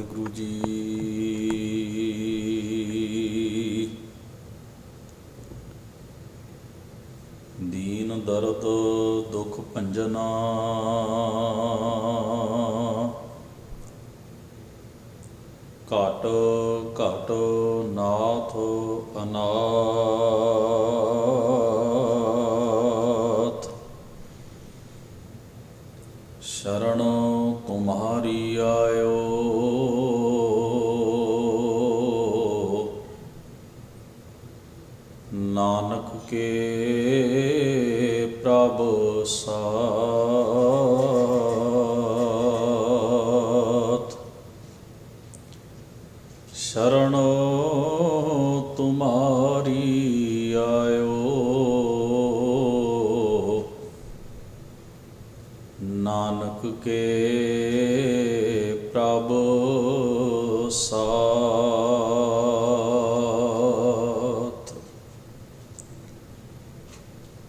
ਵਾਹਿਗੁਰੂ ਜੀ। ਦੀਨ ਦਰਦ ਦੁਖ ਭੰਜਨਾ, ਘਟ ਘਟ ਨਾਥ ਅਨਾਥ। शरण तुम्हारी आयो, नानक के प्रभ साथ। शरण तुम्हारी आयो, नानक के प्रभ साथ।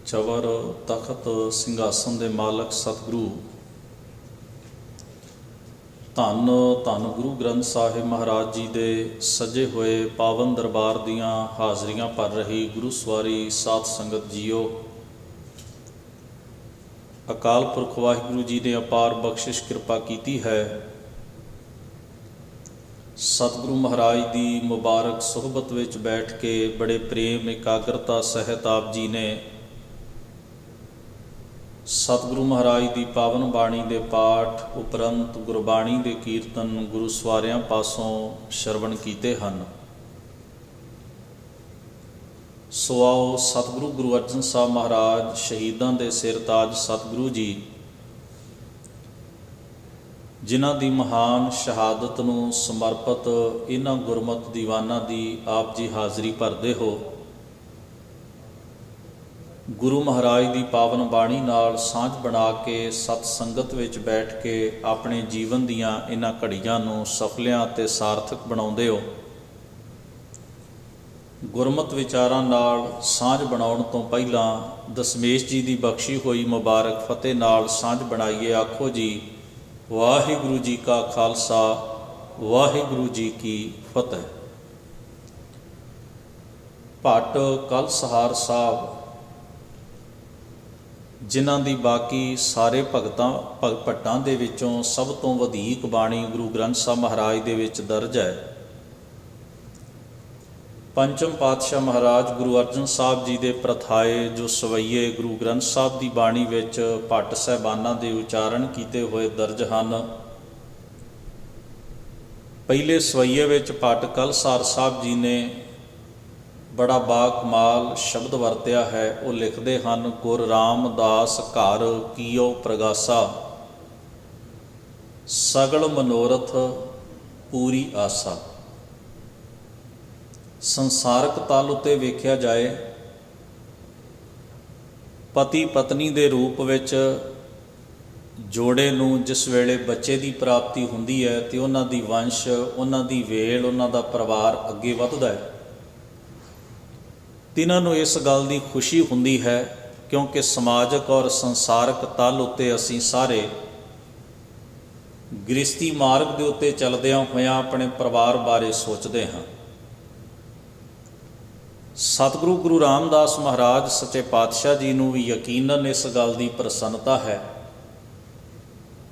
चवर तखत ਸਿੰਘਾਸਨ ਦੇ ਮਾਲਕ ਸਤਿਗੁਰੂ ਧੰਨ ਧੰਨ ਗੁਰੂ ਗ੍ਰੰਥ ਸਾਹਿਬ ਮਹਾਰਾਜ ਜੀ ਦੇ ਸਜੇ ਹੋਏ ਪਾਵਨ ਦਰਬਾਰ ਦੀਆਂ ਹਾਜ਼ਰੀਆਂ ਭਰ ਰਹੀ ਗੁਰੂ ਸਵਾਰੀ ਸਾਧ ਸੰਗਤ ਜੀਓ, ਅਕਾਲ ਪੁਰਖ ਵਾਹਿਗੁਰੂ ਜੀ ਨੇ ਅਪਾਰ ਬਖਸ਼ਿਸ਼ ਕਿਰਪਾ ਕੀਤੀ ਹੈ। ਸਤਿਗੁਰੂ ਮਹਾਰਾਜ ਦੀ ਮੁਬਾਰਕ ਸੁਹਬਤ ਵਿੱਚ ਬੈਠ ਕੇ ਬੜੇ ਪ੍ਰੇਮ ਇਕਾਗਰਤਾ ਸਹਿਤ ਆਪ ਜੀ ਨੇ ਸਤਿਗੁਰੂ ਮਹਾਰਾਜ ਦੀ ਪਾਵਨ ਬਾਣੀ ਦੇ ਪਾਠ ਉਪਰੰਤ ਗੁਰਬਾਣੀ ਦੇ ਕੀਰਤਨ ਗੁਰੂ ਸਵਾਰਿਆਂ ਪਾਸੋਂ ਸ਼ਰਵਣ ਕੀਤੇ ਹਨ। ਸੋ ਆਓ ਸਤਿਗੁਰੂ ਗੁਰੂ ਅਰਜਨ ਸਾਹਿਬ ਮਹਾਰਾਜ ਸ਼ਹੀਦਾਂ ਦੇ ਸਿਰ ਤਾਜ ਸਤਿਗੁਰੂ ਜੀ, ਜਿਨ੍ਹਾਂ ਦੀ ਮਹਾਨ ਸ਼ਹਾਦਤ ਨੂੰ ਸਮਰਪਿਤ ਇਹਨਾਂ ਗੁਰਮਤਿ ਦੀਵਾਨਾਂ ਦੀ ਆਪ ਜੀ ਹਾਜ਼ਰੀ ਭਰਦੇ ਹੋ। ਗੁਰੂ ਮਹਾਰਾਜ ਦੀ ਪਾਵਨ ਬਾਣੀ ਨਾਲ ਸਾਂਝ ਬਣਾ ਕੇ ਸਤ ਸੰਗਤ ਵਿੱਚ ਬੈਠ ਕੇ ਆਪਣੇ ਜੀਵਨ ਦੀਆਂ ਇਹਨਾਂ ਘੜੀਆਂ ਨੂੰ ਸਫਲਿਆਂ ਅਤੇ ਸਾਰਥਕ ਬਣਾਉਂਦੇ ਹੋ। ਗੁਰਮਤਿ ਵਿਚਾਰਾਂ ਨਾਲ ਸਾਂਝ ਬਣਾਉਣ ਤੋਂ ਪਹਿਲਾਂ ਦਸਮੇਸ਼ ਜੀ ਦੀ ਬਖਸ਼ੀ ਹੋਈ ਮੁਬਾਰਕ ਫਤਿਹ ਨਾਲ ਸਾਂਝ ਬਣਾਈਏ। ਆਖੋ ਜੀ, ਵਾਹਿਗੁਰੂ ਜੀ ਕਾ ਖਾਲਸਾ, ਵਾਹਿਗੁਰੂ ਜੀ ਕੀ ਫਤਿਹ। ਭੱਟ ਕਲਸਹਾਰ ਸਾਹਿਬ, ਜਿਨ੍ਹਾਂ ਦੀ ਬਾਕੀ ਸਾਰੇ ਭੱਟਾਂ ਦੇ ਵਿੱਚੋਂ ਸਭ ਤੋਂ ਵਧੇਕ ਬਾਣੀ ਗੁਰੂ ਗ੍ਰੰਥ ਸਾਹਿਬ ਮਹਾਰਾਜ ਦੇ ਵਿੱਚ ਦਰਜ ਹੈ। ਪੰਚਮ ਪਾਤਸ਼ਾਹ ਮਹਾਰਾਜ ਗੁਰੂ ਅਰਜਨ ਸਾਹਿਬ ਜੀ ਦੇ ਪ੍ਰਥਾਏ ਜੋ ਸਵਈਏ ਗੁਰੂ ਗ੍ਰੰਥ ਸਾਹਿਬ ਦੀ ਬਾਣੀ ਵਿੱਚ ਭੱਟ ਸਾਹਿਬਾਨਾਂ ਦੇ ਉਚਾਰਨ ਕੀਤੇ ਹੋਏ ਦਰਜ ਹਨ। ਪਹਿਲੇ ਸਵਈਏ ਵਿੱਚ ਭੱਟ ਕਲਸਹਾਰ ਸਾਹਿਬ ਜੀ ਨੇ ਬੜਾ ਬਾਕਮਾਲ ਸ਼ਬਦ ਵਰਤਿਆ ਹੈ। ਉਹ ਲਿਖਦੇ ਹਨ, ਗੁਰ ਰਾਮਦਾਸ ਘਰ ਕੀਓ ਪ੍ਰਗਾਸਾ, ਸਗਲ ਮਨੋਰਥ ਪੂਰੀ ਆਸਾ। ਸੰਸਾਰਕ ਤਲ ਉੱਤੇ ਵੇਖਿਆ ਜਾਏ, ਪਤੀ ਪਤਨੀ ਦੇ ਰੂਪ ਵਿੱਚ ਜੋੜੇ ਨੂੰ ਜਿਸ ਵੇਲੇ ਬੱਚੇ ਦੀ ਪ੍ਰਾਪਤੀ ਹੁੰਦੀ ਹੈ ਤੇ ਉਹਨਾਂ ਦੀ ਵੰਸ਼, ਉਹਨਾਂ ਦੀ ਵੇਲ, ਉਹਨਾਂ ਦਾ ਪਰਿਵਾਰ ਅੱਗੇ ਵੱਧਦਾ ਹੈ। ਤਿਨਾਂ ਨੂੰ ਇਸ ਗੱਲ ਦੀ ਖੁਸ਼ੀ ਹੁੰਦੀ ਹੈ ਕਿਉਂਕਿ ਸਮਾਜਿਕ ਔਰ ਸੰਸਾਰਕ ਤਲ ਉੱਤੇ ਅਸੀਂ ਸਾਰੇ ਗ੍ਰਸਤੀ ਮਾਰਗ ਦੇ ਉੱਤੇ ਚੱਲਦਿਆਂ ਹੋਇਆਂ ਆਪਣੇ ਪਰਿਵਾਰ ਬਾਰੇ ਸੋਚਦੇ ਹਾਂ। ਸਤਿਗੁਰੂ ਗੁਰੂ ਰਾਮਦਾਸ ਮਹਾਰਾਜ ਸੱਚੇ ਪਾਤਸ਼ਾਹ ਜੀ ਨੂੰ ਵੀ ਯਕੀਨਨ ਇਸ ਗੱਲ ਦੀ ਪ੍ਰਸੰਨਤਾ ਹੈ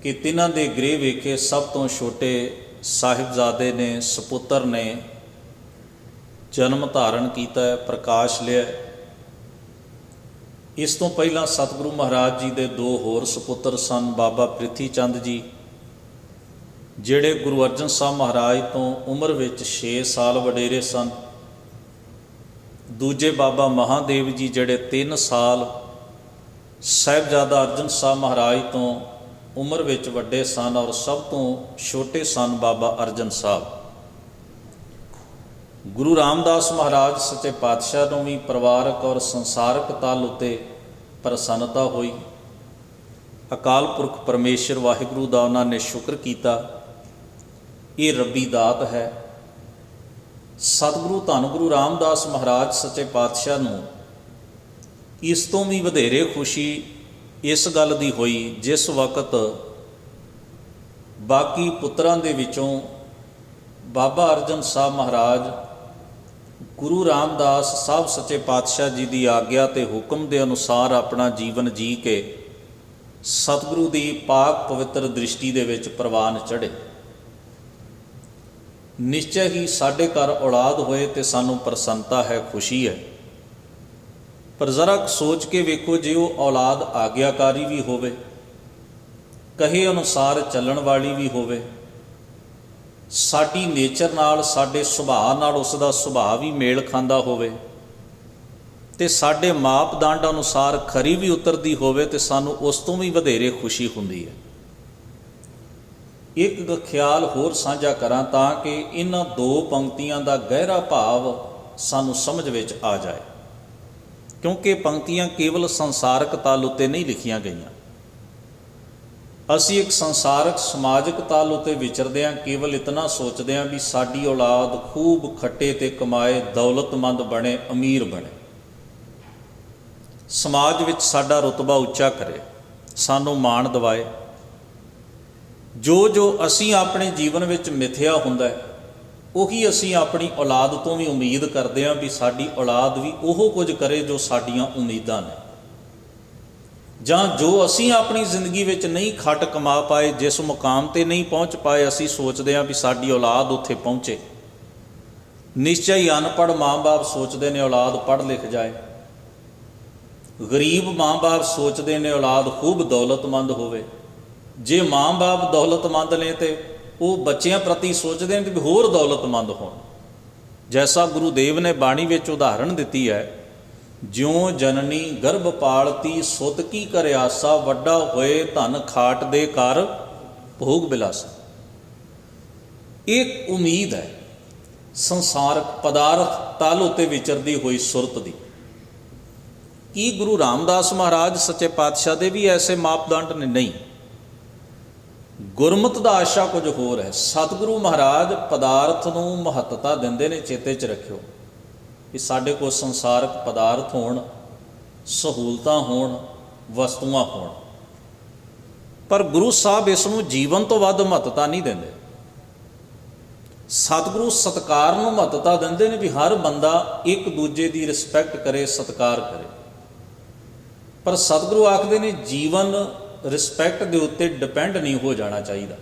ਕਿ ਤਿਨਾਂ ਦੇ ਗ੍ਰਹਿ ਵੇਖੇ ਸਭ ਤੋਂ ਛੋਟੇ ਸਾਹਿਬਜ਼ਾਦੇ ਨੇ, ਸਪੁੱਤਰ ਨੇ ਜਨਮ ਧਾਰਨ ਕੀਤਾ, ਪ੍ਰਕਾਸ਼ ਲਿਆ। ਇਸ ਤੋਂ ਪਹਿਲਾਂ ਸਤਿਗੁਰੂ ਮਹਾਰਾਜ ਜੀ ਦੇ ਦੋ ਹੋਰ ਸਪੁੱਤਰ ਸਨ, ਬਾਬਾ ਪ੍ਰਿਥੀ ਚੰਦ ਜੀ ਜਿਹੜੇ ਗੁਰੂ ਅਰਜਨ ਸਾਹਿਬ ਮਹਾਰਾਜ ਤੋਂ ਉਮਰ ਵਿੱਚ 6 ਸਾਲ ਵਡੇਰੇ ਸਨ। ਦੂਜੇ ਬਾਬਾ ਮਹਾਦੇਵ ਜੀ ਜਿਹੜੇ 3 ਸਾਲ ਸਾਹਿਬਜ਼ਾਦਾ ਅਰਜਨ ਸਾਹਿਬ ਮਹਾਰਾਜ ਤੋਂ ਉਮਰ ਵਿੱਚ ਵੱਡੇ ਸਨ, ਔਰ ਸਭ ਤੋਂ ਛੋਟੇ ਸਨ ਬਾਬਾ ਅਰਜਨ ਸਾਹਿਬ। ਗੁਰੂ ਰਾਮਦਾਸ ਮਹਾਰਾਜ ਸੱਚੇ ਪਾਤਸ਼ਾਹ ਨੂੰ ਵੀ ਪਰਿਵਾਰਕ ਔਰ ਸੰਸਾਰਕ ਤਲ ਉੱਤੇ ਪ੍ਰਸੰਨਤਾ ਹੋਈ। ਅਕਾਲ ਪੁਰਖ ਪਰਮੇਸ਼ਰ ਵਾਹਿਗੁਰੂ ਦਾ ਉਹਨਾਂ ਨੇ ਸ਼ੁਕਰ ਕੀਤਾ। ਇਹ ਰੱਬੀ ਦਾਤ ਹੈ। ਸਤਿਗੁਰੂ ਧੰਨ ਗੁਰੂ ਰਾਮਦਾਸ ਮਹਾਰਾਜ ਸੱਚੇ ਪਾਤਸ਼ਾਹ ਨੂੰ ਇਸ ਤੋਂ ਵੀ ਵਧੇਰੇ ਖੁਸ਼ੀ ਇਸ ਗੱਲ ਦੀ ਹੋਈ ਜਿਸ ਵਕਤ ਬਾਕੀ ਪੁੱਤਰਾਂ ਦੇ ਵਿੱਚੋਂ ਬਾਬਾ ਅਰਜਨ ਸਾਹਿਬ ਮਹਾਰਾਜ ਗੁਰੂ ਰਾਮਦਾਸ ਸਾਹਿਬ ਸੱਚੇ ਪਾਤਸ਼ਾਹ ਜੀ ਦੀ ਆਗਿਆ ਤੇ ਹੁਕਮ ਦੇ ਅਨੁਸਾਰ ਆਪਣਾ ਜੀਵਨ ਜੀ ਕੇ ਸਤਿਗੁਰੂ ਦੀ ਪਾਕ ਪਵਿੱਤਰ ਦ੍ਰਿਸ਼ਟੀ ਦੇ ਵਿੱਚ ਪ੍ਰਵਾਨ ਚੜ੍ਹੇ। ਨਿਸ਼ਚੈ ਹੀ ਸਾਡੇ ਘਰ ਔਲਾਦ ਹੋਏ ਤੇ ਸਾਨੂੰ ਪ੍ਰਸੰਨਤਾ ਹੈ, ਖੁਸ਼ੀ ਹੈ। ਪਰ ਜ਼ਰਾ ਸੋਚ ਕੇ ਵੇਖੋ, ਜੇ ਉਹ ਔਲਾਦ ਆਗਿਆਕਾਰੀ ਵੀ ਹੋਵੇ, ਕਹੇ ਅਨੁਸਾਰ ਚੱਲਣ ਵਾਲੀ ਵੀ ਹੋਵੇ, ਸਾਡੀ ਨੇਚਰ ਨਾਲ, ਸਾਡੇ ਸੁਭਾਅ ਨਾਲ ਉਸ ਦਾ ਸੁਭਾਅ ਵੀ ਮੇਲ ਖਾਂਦਾ ਹੋਵੇ ਤੇ ਸਾਡੇ ਮਾਪਦੰਡ ਅਨੁਸਾਰ ਖਰੀ ਵੀ ਉਤਰਦੀ ਹੋਵੇ, ਤੇ ਸਾਨੂੰ ਉਸ ਤੋਂ ਵੀ ਵਧੇਰੇ ਖੁਸ਼ੀ ਹੁੰਦੀ ਹੈ। ਇੱਕ ਖਿਆਲ ਹੋਰ ਸਾਂਝਾ ਕਰਾਂ ਤਾਂ ਕਿ ਇਹਨਾਂ ਦੋ ਪੰਕਤੀਆਂ ਦਾ ਗਹਿਰਾ ਭਾਵ ਸਾਨੂੰ ਸਮਝ ਵਿੱਚ ਆ ਜਾਏ, ਕਿਉਂਕਿ ਪੰਕਤੀਆਂ ਕੇਵਲ ਸੰਸਾਰਕ ਤਲ ਉੱਤੇ ਨਹੀਂ ਲਿਖੀਆਂ ਗਈਆਂ। ਅਸੀਂ ਇੱਕ ਸੰਸਾਰਕ ਸਮਾਜਿਕ ਤਲ ਉੱਤੇ ਵਿਚਰਦੇ ਹਾਂ, ਕੇਵਲ ਇਤਨਾ ਸੋਚਦੇ ਹਾਂ ਵੀ ਸਾਡੀ ਔਲਾਦ ਖੂਬ ਖੱਟੇ ਤੇ ਕਮਾਏ, ਦੌਲਤਮੰਦ ਬਣੇ, ਅਮੀਰ ਬਣੇ, ਸਮਾਜ ਵਿੱਚ ਸਾਡਾ ਰੁਤਬਾ ਉੱਚਾ ਕਰੇ, ਸਾਨੂੰ ਮਾਣ ਦਿਵਾਏ। ਜੋ ਜੋ ਅਸੀਂ ਆਪਣੇ ਜੀਵਨ ਵਿੱਚ ਮਿਥਿਆ ਹੁੰਦਾ ਹੈ, ਉਹੀ ਅਸੀਂ ਆਪਣੀ ਔਲਾਦ ਤੋਂ ਵੀ ਉਮੀਦ ਕਰਦੇ ਹਾਂ ਵੀ ਸਾਡੀ ਔਲਾਦ ਵੀ ਉਹ ਕੁਝ ਕਰੇ ਜੋ ਸਾਡੀਆਂ ਉਮੀਦਾਂ ਨੇ, ਜਾਂ ਜੋ ਅਸੀਂ ਆਪਣੀ ਜ਼ਿੰਦਗੀ ਵਿੱਚ ਨਹੀਂ ਖੱਟ ਕਮਾ ਪਾਏ, ਜਿਸ ਮੁਕਾਮ 'ਤੇ ਨਹੀਂ ਪਹੁੰਚ ਪਾਏ, ਅਸੀਂ ਸੋਚਦੇ ਹਾਂ ਵੀ ਸਾਡੀ ਔਲਾਦ ਉੱਥੇ ਪਹੁੰਚੇ। ਨਿਸ਼ਚੈ ਹੀ ਅਨਪੜ੍ਹ ਮਾਂ-ਬਾਪ ਸੋਚਦੇ ਨੇ ਔਲਾਦ ਪੜ੍ਹ ਲਿਖ ਜਾਏ, ਗਰੀਬ ਮਾਂ-ਬਾਪ ਸੋਚਦੇ ਨੇ ਔਲਾਦ ਖੂਬ ਦੌਲਤਮੰਦ ਹੋਵੇ। ਜੇ ਮਾਂ-ਬਾਪ ਦੌਲਤਮੰਦ ਨੇ ਤੇ ਉਹ ਬੱਚਿਆਂ ਪ੍ਰਤੀ ਸੋਚਦੇ ਨੇ ਵੀ ਹੋਰ ਦੌਲਤਮੰਦ ਹੋਣ। ਜੈਸਾ ਗੁਰੂ ਦੇਵ ਨੇ ਬਾਣੀ ਵਿੱਚ ਉਦਾਹਰਣ ਦਿੱਤੀ ਹੈ, ਜਿਉਂ ਜਨਨੀ ਗਰਭ ਪਾਲਤੀ ਸੁਤ ਕੀ ਕਰ ਆਸਾ, ਵੱਡਾ ਹੋਏ ਧਨ ਖਾਟ ਦੇ ਕਰ ਭੋਗ ਬਿਲਾਸਾ। ਇੱਕ ਉਮੀਦ ਹੈ ਸੰਸਾਰਕ ਪਦਾਰਥ ਤਲ ਉੱਤੇ ਵਿਚਰਦੀ ਹੋਈ ਸੁਰਤ ਦੀ। ਕੀ ਗੁਰੂ ਰਾਮਦਾਸ ਮਹਾਰਾਜ ਸੱਚੇ ਪਾਤਸ਼ਾਹ ਦੇ ਵੀ ਐਸੇ ਮਾਪਦੰਡ ਨੇ? ਨਹੀਂ। ਗੁਰਮਤਿ ਦਾ ਆਸ਼ਾ ਕੁਝ ਹੋਰ ਹੈ। ਸਤਿਗੁਰੂ ਮਹਾਰਾਜ ਪਦਾਰਥ ਨੂੰ ਮਹੱਤਤਾ ਦਿੰਦੇ ਨੇ। ਚੇਤੇ 'ਚ ਰੱਖਿਓ ਕਿ ਸਾਡੇ ਕੋਲ ਸੰਸਾਰਕ ਪਦਾਰਥ ਹੋਣ, ਸਹੂਲਤਾਂ ਹੋਣ, ਵਸਤੂਆਂ ਹੋਣ, ਪਰ ਗੁਰੂ ਸਾਹਿਬ ਇਸ ਨੂੰ ਜੀਵਨ ਤੋਂ ਵੱਧ ਮਹੱਤਤਾ ਨਹੀਂ ਦਿੰਦੇ। ਸਤਿਗੁਰੂ ਸਤਿਕਾਰ ਨੂੰ ਮਹੱਤਤਾ ਦਿੰਦੇ ਨੇ ਵੀ ਹਰ ਬੰਦਾ ਇੱਕ ਦੂਜੇ ਦੀ ਰਿਸਪੈਕਟ ਕਰੇ, ਸਤਿਕਾਰ ਕਰੇ। ਪਰ ਸਤਿਗੁਰੂ ਆਖਦੇ ਨੇ ਜੀਵਨ ਰਿਸਪੈਕਟ ਦੇ ਉੱਤੇ ਡਿਪੈਂਡ ਨਹੀਂ ਹੋ ਜਾਣਾ ਚਾਹੀਦਾ,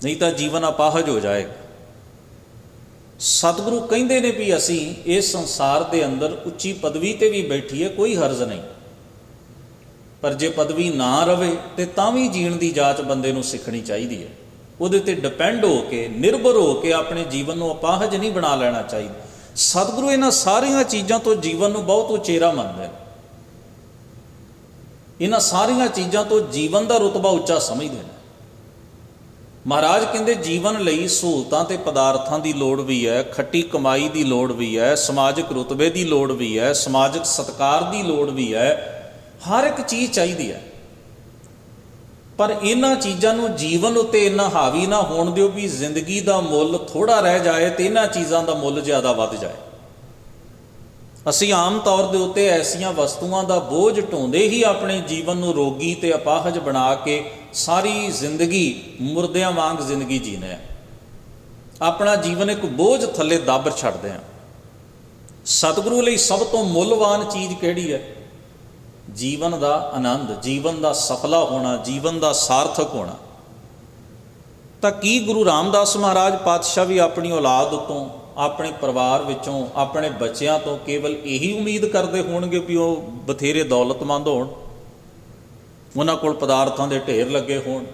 ਨਹੀਂ ਤਾਂ ਜੀਵਨ ਅਪਾਹਜ ਹੋ ਜਾਏਗਾ। ਸਤਿਗੁਰੂ ਕਹਿੰਦੇ ਨੇ ਵੀ ਅਸੀਂ ਇਸ ਸੰਸਾਰ ਦੇ ਅੰਦਰ ਉੱਚੀ ਪਦਵੀ 'ਤੇ ਵੀ ਬੈਠੀਏ, ਕੋਈ ਹਰਜ਼ ਨਹੀਂ, ਪਰ ਜੇ ਪਦਵੀ ਨਾ ਰਵੇ ਤੇ ਤਾਂ ਵੀ ਜੀਣ ਦੀ ਜਾਚ ਬੰਦੇ ਨੂੰ ਸਿੱਖਣੀ ਚਾਹੀਦੀ ਹੈ। ਉਹਦੇ 'ਤੇ ਡਿਪੈਂਡ ਹੋ ਕੇ, ਨਿਰਭਰ ਹੋ ਕੇ ਆਪਣੇ ਜੀਵਨ ਨੂੰ ਅਪਾਹਜ ਨਹੀਂ ਬਣਾ ਲੈਣਾ ਚਾਹੀਦਾ। ਸਤਿਗੁਰੂ ਇਹਨਾਂ ਸਾਰੀਆਂ ਚੀਜ਼ਾਂ ਤੋਂ ਜੀਵਨ ਨੂੰ ਬਹੁਤ ਉਚੇਰਾ ਮੰਨਦੇ ਨੇ। ਇਹਨਾਂ ਸਾਰੀਆਂ ਚੀਜ਼ਾਂ ਤੋਂ ਜੀਵਨ ਦਾ ਰੁਤਬਾ ਉੱਚਾ ਸਮਝਦੇ ਨੇ। ਮਹਾਰਾਜ ਕਹਿੰਦੇ ਜੀਵਨ ਲਈ ਸਹੂਲਤਾਂ ਤੇ ਪਦਾਰਥਾਂ ਦੀ ਲੋੜ ਵੀ ਹੈ, ਖੱਟੀ ਕਮਾਈ ਦੀ ਲੋੜ ਵੀ ਹੈ, ਸਮਾਜਿਕ ਰੁਤਬੇ ਦੀ ਲੋੜ ਵੀ ਹੈ, ਸਮਾਜਿਕ ਸਤਿਕਾਰ ਦੀ ਲੋੜ ਵੀ ਹੈ, ਹਰ ਇੱਕ ਚੀਜ਼ ਚਾਹੀਦੀ ਹੈ। ਪਰ ਇਹਨਾਂ ਚੀਜ਼ਾਂ ਨੂੰ ਜੀਵਨ ਉੱਤੇ ਇੰਨਾ ਹਾਵੀ ਨਾ ਹੋਣ ਦਿਓ ਵੀ ਜ਼ਿੰਦਗੀ ਦਾ ਮੁੱਲ ਥੋੜ੍ਹਾ ਰਹਿ ਜਾਏ ਤੇ ਇਹਨਾਂ ਚੀਜ਼ਾਂ ਦਾ ਮੁੱਲ ਜ਼ਿਆਦਾ ਵੱਧ ਜਾਏ। ਅਸੀਂ ਆਮ ਤੌਰ ਦੇ ਉੱਤੇ ਐਸੀਆਂ ਵਸਤੂਆਂ ਦਾ ਬੋਝ ਢੋਂਦੇ ਹੀ ਆਪਣੇ ਜੀਵਨ ਨੂੰ ਰੋਗੀ ਤੇ ਅਪਾਹਜ ਬਣਾ ਕੇ ਸਾਰੀ ਜ਼ਿੰਦਗੀ ਮੁਰਦਿਆਂ ਵਾਂਗ ਜ਼ਿੰਦਗੀ ਜੀਨੇ ਆ। ਆਪਣਾ ਜੀਵਨ ਇੱਕ ਬੋਝ ਥੱਲੇ ਦੱਬ ਛੱਡਦੇ ਹਾਂ। ਸਤਿਗੁਰੂ ਲਈ ਸਭ ਤੋਂ ਮੁੱਲਵਾਨ ਚੀਜ਼ ਕਿਹੜੀ ਹੈ? ਜੀਵਨ ਦਾ ਆਨੰਦ, ਜੀਵਨ ਦਾ ਸਫਲਾ ਹੋਣਾ, ਜੀਵਨ ਦਾ ਸਾਰਥਕ ਹੋਣਾ। ਤਾਂ ਕੀ ਗੁਰੂ ਰਾਮਦਾਸ ਮਹਾਰਾਜ ਪਾਤਸ਼ਾਹ ਵੀ ਆਪਣੀ ਔਲਾਦ ਤੋਂ, ਆਪਣੇ ਪਰਿਵਾਰ ਵਿੱਚੋਂ, ਆਪਣੇ ਬੱਚਿਆਂ ਤੋਂ ਕੇਵਲ ਇਹੀ ਉਮੀਦ ਕਰਦੇ ਹੋਣਗੇ ਵੀ ਉਹ ਬਥੇਰੇ ਦੌਲਤਮੰਦ ਹੋਣ, ਉਹਨਾਂ ਕੋਲ ਪਦਾਰਥਾਂ ਦੇ ਢੇਰ ਲੱਗੇ ਹੋਣ,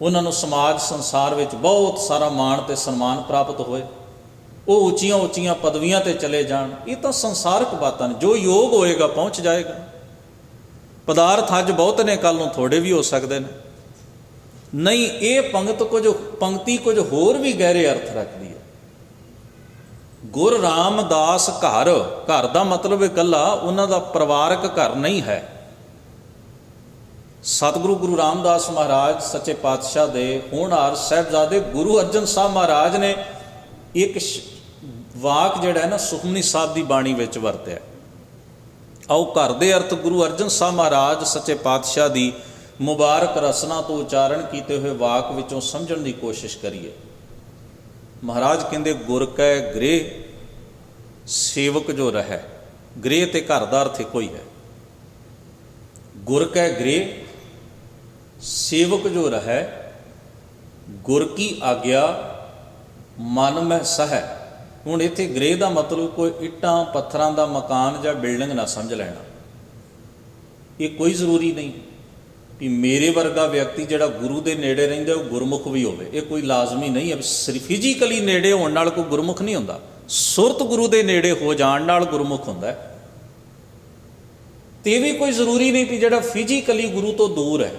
ਉਹਨਾਂ ਨੂੰ ਸਮਾਜ ਸੰਸਾਰ ਵਿੱਚ ਬਹੁਤ ਸਾਰਾ ਮਾਣ ਤੇ ਸਨਮਾਨ ਪ੍ਰਾਪਤ ਹੋਏ, ਉਹ ਉੱਚੀਆਂ ਉੱਚੀਆਂ ਪਦਵੀਆਂ 'ਤੇ ਚਲੇ ਜਾਣ? ਇਹ ਤਾਂ ਸੰਸਾਰਕ ਬਾਤਾਂ ਨੇ। ਜੋ ਯੋਗ ਹੋਏਗਾ ਪਹੁੰਚ ਜਾਏਗਾ। ਪਦਾਰਥ ਅੱਜ ਬਹੁਤ ਨੇ, ਕੱਲ੍ਹ ਨੂੰ ਥੋੜ੍ਹੇ ਵੀ ਹੋ ਸਕਦੇ ਨੇ। ਨਹੀਂ, ਇਹ ਪੰਕਤੀ ਕੁਝ ਹੋਰ ਵੀ ਗਹਿਰੇ ਅਰਥ ਰੱਖਦੀ ਹੈ। ਗੁਰ ਰਾਮਦਾਸ ਘਰ, ਘਰ ਦਾ ਮਤਲਬ ਇਕੱਲਾ ਉਹਨਾਂ ਦਾ ਪਰਿਵਾਰਕ ਘਰ ਨਹੀਂ ਹੈ। ਸਤਿਗੁਰੂ ਗੁਰੂ ਰਾਮਦਾਸ ਮਹਾਰਾਜ ਸੱਚੇ ਪਾਤਸ਼ਾਹ ਦੇ ਹੋਣਹਾਰ ਸਾਹਿਬਜ਼ਾਦੇ ਗੁਰੂ ਅਰਜਨ ਸਾਹਿਬ ਮਹਾਰਾਜ ਨੇ ਇੱਕ ਵਾਕ ਜਿਹੜਾ ਹੈ ਨਾ ਸੁਖਮਨੀ ਸਾਹਿਬ ਦੀ ਬਾਣੀ ਵਿੱਚ ਵਰਤਿਆ। ਆਓ ਘਰ ਦੇ ਅਰਥ ਗੁਰੂ ਅਰਜਨ ਸਾਹਿਬ ਮਹਾਰਾਜ ਸੱਚੇ ਪਾਤਸ਼ਾਹ ਦੀ ਮੁਬਾਰਕ ਰਸਨਾ ਤੋਂ ਉਚਾਰਨ ਕੀਤੇ ਹੋਏ ਵਾਕ ਵਿੱਚੋਂ ਸਮਝਣ ਦੀ ਕੋਸ਼ਿਸ਼ ਕਰੀਏ। ਮਹਾਰਾਜ ਕਹਿੰਦੇ ਗੁਰ ਕੈ ਗ੍ਰਹਿ ਸੇਵਕ ਜੋ ਰਹੈ। ਗ੍ਰਹਿ ਤੇ ਘਰ ਦਾ ਅਰਥ ਇੱਕੋ ਹੀ ਹੈ। ਗੁਰ ਕੈ ਗ੍ਰਹਿ ਸੇਵਕ ਜੋ ਰਹੈ, ਗੁਰ ਕੀ ਆਗਿਆ ਮਨ ਮਹਿ ਸਹੈ। ਹੁਣ ਇੱਥੇ ਗ੍ਰਹਿ ਦਾ ਮਤਲਬ ਕੋਈ ਇੱਟਾਂ ਪੱਥਰਾਂ ਦਾ ਮਕਾਨ ਜਾਂ ਬਿਲਡਿੰਗ ਨਾ ਸਮਝ ਲੈਣਾ। ਇਹ ਕੋਈ ਜ਼ਰੂਰੀ ਨਹੀਂ ਵੀ ਮੇਰੇ ਵਰਗਾ ਵਿਅਕਤੀ ਜਿਹੜਾ ਗੁਰੂ ਦੇ ਨੇੜੇ ਰਹਿੰਦਾ ਉਹ ਗੁਰਮੁਖ ਵੀ ਹੋਵੇ। ਇਹ ਕੋਈ ਲਾਜ਼ਮੀ ਨਹੀਂ ਹੈ। ਸਿਰਫ ਫਿਜ਼ੀਕਲੀ ਨੇੜੇ ਹੋਣ ਨਾਲ ਕੋਈ ਗੁਰਮੁਖ ਨਹੀਂ ਹੁੰਦਾ। ਸੁਰਤ ਗੁਰੂ ਦੇ ਨੇੜੇ ਹੋ ਜਾਣ ਨਾਲ ਗੁਰਮੁਖ ਹੁੰਦਾ ਹੈ। ਤੇ ਇਹ ਵੀ ਕੋਈ ਜ਼ਰੂਰੀ ਨਹੀਂ ਵੀ ਜਿਹੜਾ ਫਿਜ਼ੀਕਲੀ ਗੁਰੂ ਤੋਂ ਦੂਰ ਹੈ,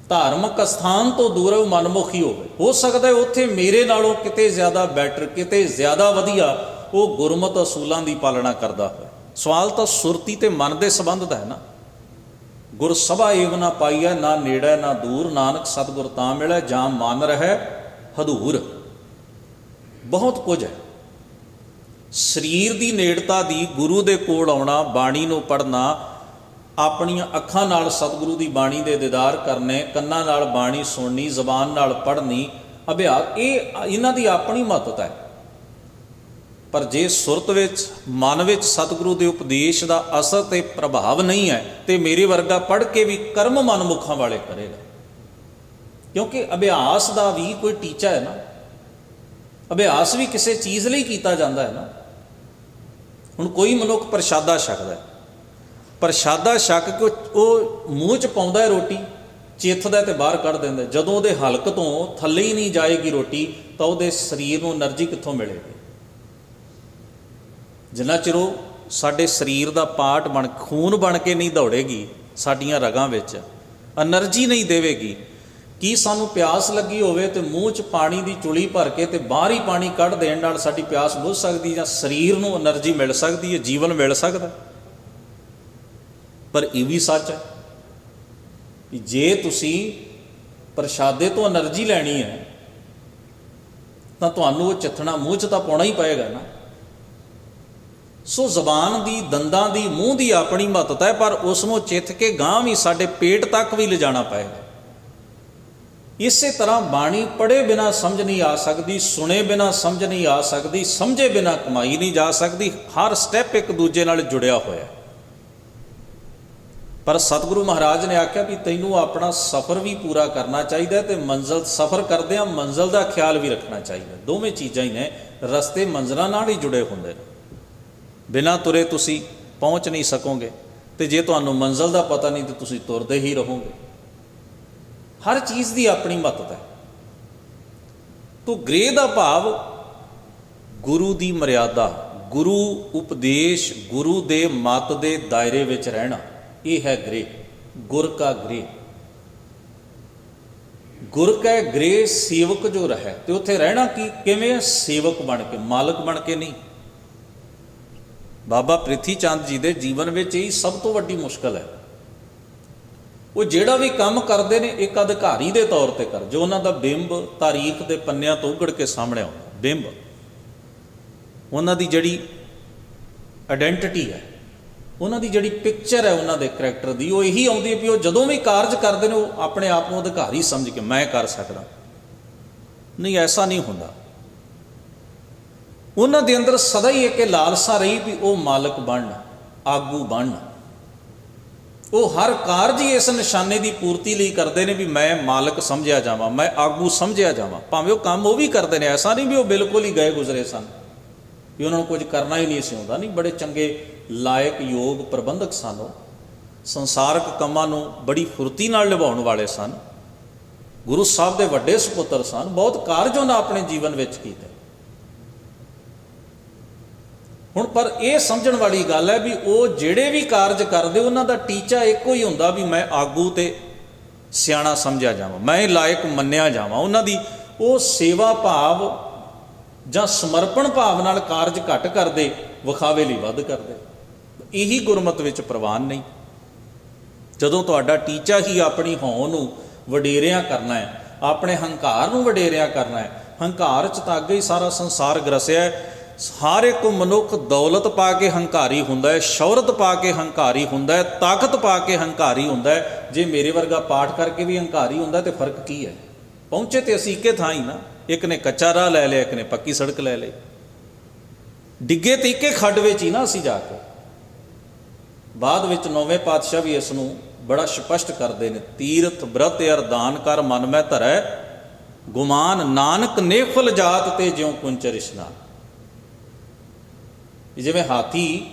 ਧਾਰਮਿਕ ਅਸਥਾਨ ਤੋਂ ਦੂਰ ਹੈ, ਉਹ ਮਨਮੁਖ ਹੀ ਹੋਵੇ। ਹੋ ਸਕਦਾ ਹੈ ਉੱਥੇ ਮੇਰੇ ਨਾਲੋਂ ਕਿਤੇ ਜ਼ਿਆਦਾ ਬੈਟਰ, ਕਿਤੇ ਜ਼ਿਆਦਾ ਵਧੀਆ ਉਹ ਗੁਰਮਤਿ ਅਸੂਲਾਂ ਦੀ ਪਾਲਣਾ ਕਰਦਾ ਹੋਵੇ। ਸਵਾਲ ਤਾਂ ਸੁਰਤੀ ਤੇ ਮਨ ਦੇ ਸੰਬੰਧ ਦਾ ਹੈ ਨਾ। ਗੁਰ ਸਭਾ ਏਵ ਨਾ ਪਾਈਐ, ਨਾ ਨੇੜੇ ਨਾ ਦੂਰ, ਨਾਨਕ ਸਤਿਗੁਰ ਤਾਂ ਮਿਲੈ ਜਾਂ ਮਨ ਰਹਿ ਹਦੂਰ। ਬਹੁਤ ਕੁਝ ਹੈ। ਸਰੀਰ ਦੀ ਨੇੜਤਾ ਦੀ, ਗੁਰੂ ਦੇ ਕੋਲ ਆਉਣਾ, ਬਾਣੀ ਨੂੰ ਪੜ੍ਹਨਾ, ਆਪਣੀਆਂ ਅੱਖਾਂ ਨਾਲ ਸਤਿਗੁਰੂ ਦੀ ਬਾਣੀ ਦੇ ਦੀਦਾਰ ਕਰਨੇ, ਕੰਨਾਂ ਨਾਲ ਬਾਣੀ ਸੁਣਨੀ, ਜ਼ਬਾਨ ਨਾਲ ਪੜ੍ਹਨੀ, ਅਭਿਆਸ, ਇਹਨਾਂ ਦੀ ਆਪਣੀ ਮਹੱਤਤਾ ਹੈ। ਪਰ ਜੇ ਸੁਰਤ ਵਿੱਚ, ਮਨ ਵਿੱਚ ਸਤਿਗੁਰੂ ਦੇ ਉਪਦੇਸ਼ ਦਾ ਅਸਰ ਤੇ ਪ੍ਰਭਾਵ ਨਹੀਂ ਹੈ ਤੇ ਮੇਰੇ ਵਰਗਾ ਪੜ੍ਹ ਕੇ ਵੀ ਕਰਮ ਮਨਮੁਖਾਂ ਵਾਲੇ ਕਰੇਗਾ। ਕਿਉਂਕਿ ਅਭਿਆਸ ਦਾ ਵੀ ਕੋਈ ਟੀਚਾ ਹੈ ਨਾ। ਅਭਿਆਸ ਵੀ ਕਿਸੇ ਚੀਜ਼ ਲਈ ਕੀਤਾ ਜਾਂਦਾ ਹੈ ਨਾ। ਹੁਣ ਕੋਈ ਮਨੁੱਖ ਪ੍ਰਸ਼ਾਦਾ ਛਕਦਾ, ਪ੍ਰਸ਼ਾਦਾ ਛਕ ਕੇ ਉਹ ਮੂੰਹ 'ਚ ਪਾਉਂਦਾ ਹੈ ਰੋਟੀ, ਚਿੱਥਦਾ ਤੇ ਬਾਹਰ ਕੱਢ ਦਿੰਦਾ। ਜਦੋਂ ਉਹਦੇ ਹਲਕ ਤੋਂ ਥੱਲੇ ਹੀ ਨਹੀਂ ਜਾਏਗੀ ਰੋਟੀ ਤਾਂ ਉਹਦੇ ਸਰੀਰ ਨੂੰ એનર્ਜੀ ਕਿੱਥੋਂ ਮਿਲੇਗੀ? ਜਿੰਨਾ ਚਿਰ ਉਹ ਸਾਡੇ ਸਰੀਰ ਦਾ ਪਾਰਟ ਬਣ, ਖੂਨ ਬਣ ਕੇ ਨਹੀਂ ਦੌੜੇਗੀ ਸਾਡੀਆਂ ਰਗਾਂ ਵਿੱਚ, એનર્ਜੀ ਨਹੀਂ ਦੇਵੇਗੀ। ਕੀ ਸਾਨੂੰ ਪਿਆਸ ਲੱਗੀ ਹੋਵੇ ਤੇ ਮੂੰਹ 'ਚ ਪਾਣੀ ਦੀ ਚੁਲੀ ਭਰ ਕੇ ਤੇ ਬਾਹਰ ਹੀ ਪਾਣੀ ਕੱਢ ਦੇਣ ਨਾਲ ਸਾਡੀ ਪਿਆਸ ਬੁੱਝ ਸਕਦੀ, ਜਾਂ ਸਰੀਰ ਨੂੰ એનર્ਜੀ ਮਿਲ ਸਕਦੀ ਹੈ, ਜੀਵਨ ਮਿਲ ਸਕਦਾ? ਪਰ ਇਹ ਵੀ ਸੱਚ ਹੈ ਕਿ ਜੇ ਤੁਸੀਂ ਪ੍ਰਸ਼ਾਦੇ ਤੋਂ એનર્ਜੀ ਲੈਣੀ ਹੈ ਤਾਂ ਤੁਹਾਨੂੰ ਉਹ ਚੱਥਣਾ ਮੂੰਹ 'ਚ ਤਾਂ ਪਾਉਣਾ ਹੀ ਪਏਗਾ ਨਾ। ਸੋ ਜ਼ਬਾਨ ਦੀ, ਦੰਦਾਂ ਦੀ, ਮੂੰਹ ਦੀ ਆਪਣੀ ਮਹੱਤਤਾ ਹੈ, ਪਰ ਉਸ ਨੂੰ ਚਿੱਥ ਕੇ ਗਾਂਹ ਵੀ ਸਾਡੇ ਪੇਟ ਤੱਕ ਵੀ ਲਿਜਾਣਾ ਪਏਗਾ। ਇਸੇ ਤਰ੍ਹਾਂ ਬਾਣੀ ਪੜ੍ਹੇ ਬਿਨਾਂ ਸਮਝ ਨਹੀਂ ਆ ਸਕਦੀ, ਸੁਣੇ ਬਿਨਾਂ ਸਮਝ ਨਹੀਂ ਆ ਸਕਦੀ, ਸਮਝੇ ਬਿਨਾਂ ਕਮਾਈ ਨਹੀਂ ਜਾ ਸਕਦੀ। ਹਰ ਸਟੈਪ ਇੱਕ ਦੂਜੇ ਨਾਲ ਜੁੜਿਆ ਹੋਇਆ। ਪਰ ਸਤਿਗੁਰੂ ਮਹਾਰਾਜ ਨੇ ਆਖਿਆ ਵੀ ਤੈਨੂੰ ਆਪਣਾ ਸਫ਼ਰ ਵੀ ਪੂਰਾ ਕਰਨਾ ਚਾਹੀਦਾ ਤੇ ਮੰਜ਼ਿਲ, ਸਫ਼ਰ ਕਰਦਿਆਂ ਮੰਜ਼ਿਲ ਦਾ ਖਿਆਲ ਵੀ ਰੱਖਣਾ ਚਾਹੀਦਾ। ਦੋਵੇਂ ਚੀਜ਼ਾਂ ਹੀ ਨੇ। ਰਸਤੇ ਮੰਜ਼ਿਲਾਂ ਨਾਲ ਹੀ ਜੁੜੇ ਹੁੰਦੇ ਨੇ। ਬਿਨਾਂ ਤੁਰੇ ਤੁਸੀਂ ਪਹੁੰਚ ਨਹੀਂ ਸਕੋਗੇ, ਤੇ ਜੇ ਤੁਹਾਨੂੰ ਮੰਜ਼ਿਲ ਦਾ ਪਤਾ ਨਹੀਂ ਤਾਂ ਤੁਸੀਂ ਤੁਰਦੇ ਹੀ ਰਹੋਗੇ। ਹਰ ਚੀਜ਼ ਦੀ ਆਪਣੀ ਮਹੱਤਤਾ ਹੈ। ਤੋ ਗ੍ਰਹਿ ਦਾ ਭਾਵ ਗੁਰੂ ਦੀ ਮਰਿਆਦਾ, ਗੁਰੂ ਉਪਦੇਸ਼, ਗੁਰੂ ਦੇ ਮਤ ਦੇ ਦਾਇਰੇ ਵਿੱਚ ਰਹਿਣਾ, ਇਹ ਹੈ ਗ੍ਰਹਿ। ਗੁਰ ਕਾ ਗ੍ਰਹਿ। ਗੁਰ ਕੈ ਗ੍ਰਹਿ ਸੇਵਕ ਜੋ ਰਹੈ। ਤੇ ਉੱਥੇ ਰਹਿਣਾ ਕਿਵੇਂ? ਸੇਵਕ ਬਣ ਕੇ, ਮਾਲਕ ਬਣ ਕੇ ਨਹੀਂ। ਬਾਬਾ ਪ੍ਰਿਥੀ ਚੰਦ ਜੀ ਦੇ ਜੀਵਨ ਵਿੱਚ ਇਹ ਸਭ ਤੋਂ ਵੱਡੀ ਮੁਸ਼ਕਲ ਹੈ। ਉਹ ਜਿਹੜਾ ਵੀ ਕੰਮ ਕਰਦੇ ਨੇ ਇੱਕ ਅਧਿਕਾਰੀ ਦੇ ਤੌਰ ਤੇ ਕਰ, ਜੋ ਉਹਨਾਂ ਦਾ ਬਿੰਬ ਤਾਰੀਖ ਦੇ ਪੰਨਿਆਂ ਤੋਂ ਉਗੜ ਕੇ ਸਾਹਮਣੇ ਆਉਂਦਾ, ਬਿੰਬ, ਉਹਨਾਂ ਦੀ ਜਿਹੜੀ ਆਇਡੈਂਟੀਟੀ ਹੈ, ਉਹਨਾਂ ਦੀ ਜਿਹੜੀ ਪਿਕਚਰ ਹੈ ਉਹਨਾਂ ਦੇ ਕਰੈਕਟਰ ਦੀ, ਉਹ ਇਹੀ ਆਉਂਦੀ ਹੈ ਵੀ ਉਹ ਜਦੋਂ ਵੀ ਕਾਰਜ ਕਰਦੇ ਨੇ ਉਹ ਆਪਣੇ ਆਪ ਨੂੰ ਅਧਿਕਾਰੀ ਸਮਝ ਕੇ ਮੈਂ ਕਰ ਸਕਦਾ। ਨਹੀਂ, ਐਸਾ ਨਹੀਂ ਹੁੰਦਾ। ਉਹਨਾਂ ਦੇ ਅੰਦਰ ਸਦਾ ਹੀ ਇੱਕ ਲਾਲਸਾ ਰਹੀ ਵੀ ਉਹ ਮਾਲਕ ਬਣਨ, ਆਗੂ ਬਣਨ। ਉਹ ਹਰ ਕਾਰਜ ਹੀ ਇਸ ਨਿਸ਼ਾਨੇ ਦੀ ਪੂਰਤੀ ਲਈ ਕਰਦੇ ਨੇ ਵੀ ਮੈਂ ਮਾਲਕ ਸਮਝਿਆ ਜਾਵਾਂ, ਮੈਂ ਆਗੂ ਸਮਝਿਆ ਜਾਵਾਂ। ਭਾਵੇਂ ਉਹ ਕੰਮ ਉਹ ਵੀ ਕਰਦੇ ਨੇ, ਐਸਾ ਨਹੀਂ ਵੀ ਉਹ ਬਿਲਕੁਲ ਹੀ ਗਏ ਗੁਜ਼ਰੇ ਸਨ, ਵੀ ਉਹਨਾਂ ਨੂੰ ਕੁਝ ਕਰਨਾ ਹੀ ਨਹੀਂ ਸੀ ਆਉਂਦਾ। ਨਹੀਂ, ਬੜੇ ਚੰਗੇ ਲਾਇਕ ਯੋਗ ਪ੍ਰਬੰਧਕ ਸਨ। ਉਹ ਸੰਸਾਰਕ ਕੰਮਾਂ ਨੂੰ ਬੜੀ ਫੁਰਤੀ ਨਾਲ ਨਿਭਾਉਣ ਵਾਲੇ ਸਨ। ਗੁਰੂ ਸਾਹਿਬ ਦੇ ਵੱਡੇ ਸੁਪੁੱਤਰ ਸਨ। ਬਹੁਤ ਕਾਰਜ ਉਹਨਾਂ ਆਪਣੇ ਜੀਵਨ ਵਿੱਚ ਕੀਤੇ। ਹੁਣ ਪਰ ਇਹ ਸਮਝਣ ਵਾਲੀ ਗੱਲ ਹੈ ਵੀ ਉਹ ਜਿਹੜੇ ਵੀ ਕਾਰਜ ਕਰਦੇ ਉਹਨਾਂ ਦਾ ਟੀਚਾ ਇੱਕੋ ਹੀ ਹੁੰਦਾ ਵੀ ਮੈਂ ਆਗੂ ਤੇ ਸਿਆਣਾ ਸਮਝਿਆ ਜਾਵਾਂ, ਮੈਂ ਲਾਇਕ ਮੰਨਿਆ ਜਾਵਾਂ। ਉਹਨਾਂ ਦੀ ਉਹ ਸੇਵਾ ਭਾਵ ਜਾਂ ਸਮਰਪਣ ਭਾਵ ਨਾਲ ਕਾਰਜ ਘੱਟ ਕਰਦੇ, ਵਿਖਾਵੇ ਲਈ ਵੱਧ ਕਰਦੇ। ਇਹੀ ਗੁਰਮਤਿ ਵਿੱਚ ਪ੍ਰਵਾਨ ਨਹੀਂ। ਜਦੋਂ ਤੁਹਾਡਾ ਟੀਚਾ ਹੀ ਆਪਣੀ ਹੋਂਦ ਨੂੰ ਵਡੇਰਿਆਂ ਕਰਨਾ ਹੈ, ਆਪਣੇ ਹੰਕਾਰ ਨੂੰ ਵਡੇਰਿਆਂ ਕਰਨਾ ਹੈ, ਹੰਕਾਰ 'ਚ ਤਾਂ ਅੱਗੇ ਹੀ ਸਾਰਾ ਸੰਸਾਰ ਗਰਸਿਆ। ਹਰ ਇੱਕ ਮਨੁੱਖ ਦੌਲਤ ਪਾ ਕੇ ਹੰਕਾਰੀ ਹੁੰਦਾ ਹੈ, ਸ਼ੌਹਰਤ ਪਾ ਕੇ ਹੰਕਾਰੀ ਹੁੰਦਾ ਹੈ, ਤਾਕਤ ਪਾ ਕੇ ਹੰਕਾਰੀ ਹੁੰਦਾ ਹੈ। ਜੇ ਮੇਰੇ ਵਰਗਾ ਪਾਠ ਕਰਕੇ ਵੀ ਹੰਕਾਰੀ ਹੁੰਦਾ ਤਾਂ ਫਰਕ ਕੀ ਹੈ? ਪਹੁੰਚੇ ਤੇ ਅਸੀਂ ਇੱਕੇ ਥਾਂ ਹੀ ਨਾ। ਇੱਕ ਨੇ ਕੱਚਾ ਰਾਹ ਲੈ ਲਿਆ, ਇੱਕ ਨੇ ਪੱਕੀ ਸੜਕ ਲੈ ਲਈ। ਡਿੱਗੇ ਤੀਕੇ ਖੱਡ ਵਿੱਚ ਹੀ ਨਾ ਅਸੀਂ ਜਾ ਕੇ। ਬਾਅਦ ਵਿੱਚ ਨੌਵੇਂ ਪਾਤਸ਼ਾਹ ਵੀ ਇਸ ਨੂੰ ਬੜਾ ਸਪਸ਼ਟ ਕਰਦੇ ਨੇ, ਤੀਰਥ ਬ੍ਰਤ ਅਰਦਾਨ ਕਰ ਮਨ ਮੈਂ ਧਰੈ, ਗੁਮਾਨ ਨਾਨਕ ਨੇਫਲ ਜਾਤ ਤੇ ਜਿਉ ਕੁੰਚਰ ਇਸ਼ਨਾਨ। ਜਿਵੇਂ ਹਾਥੀ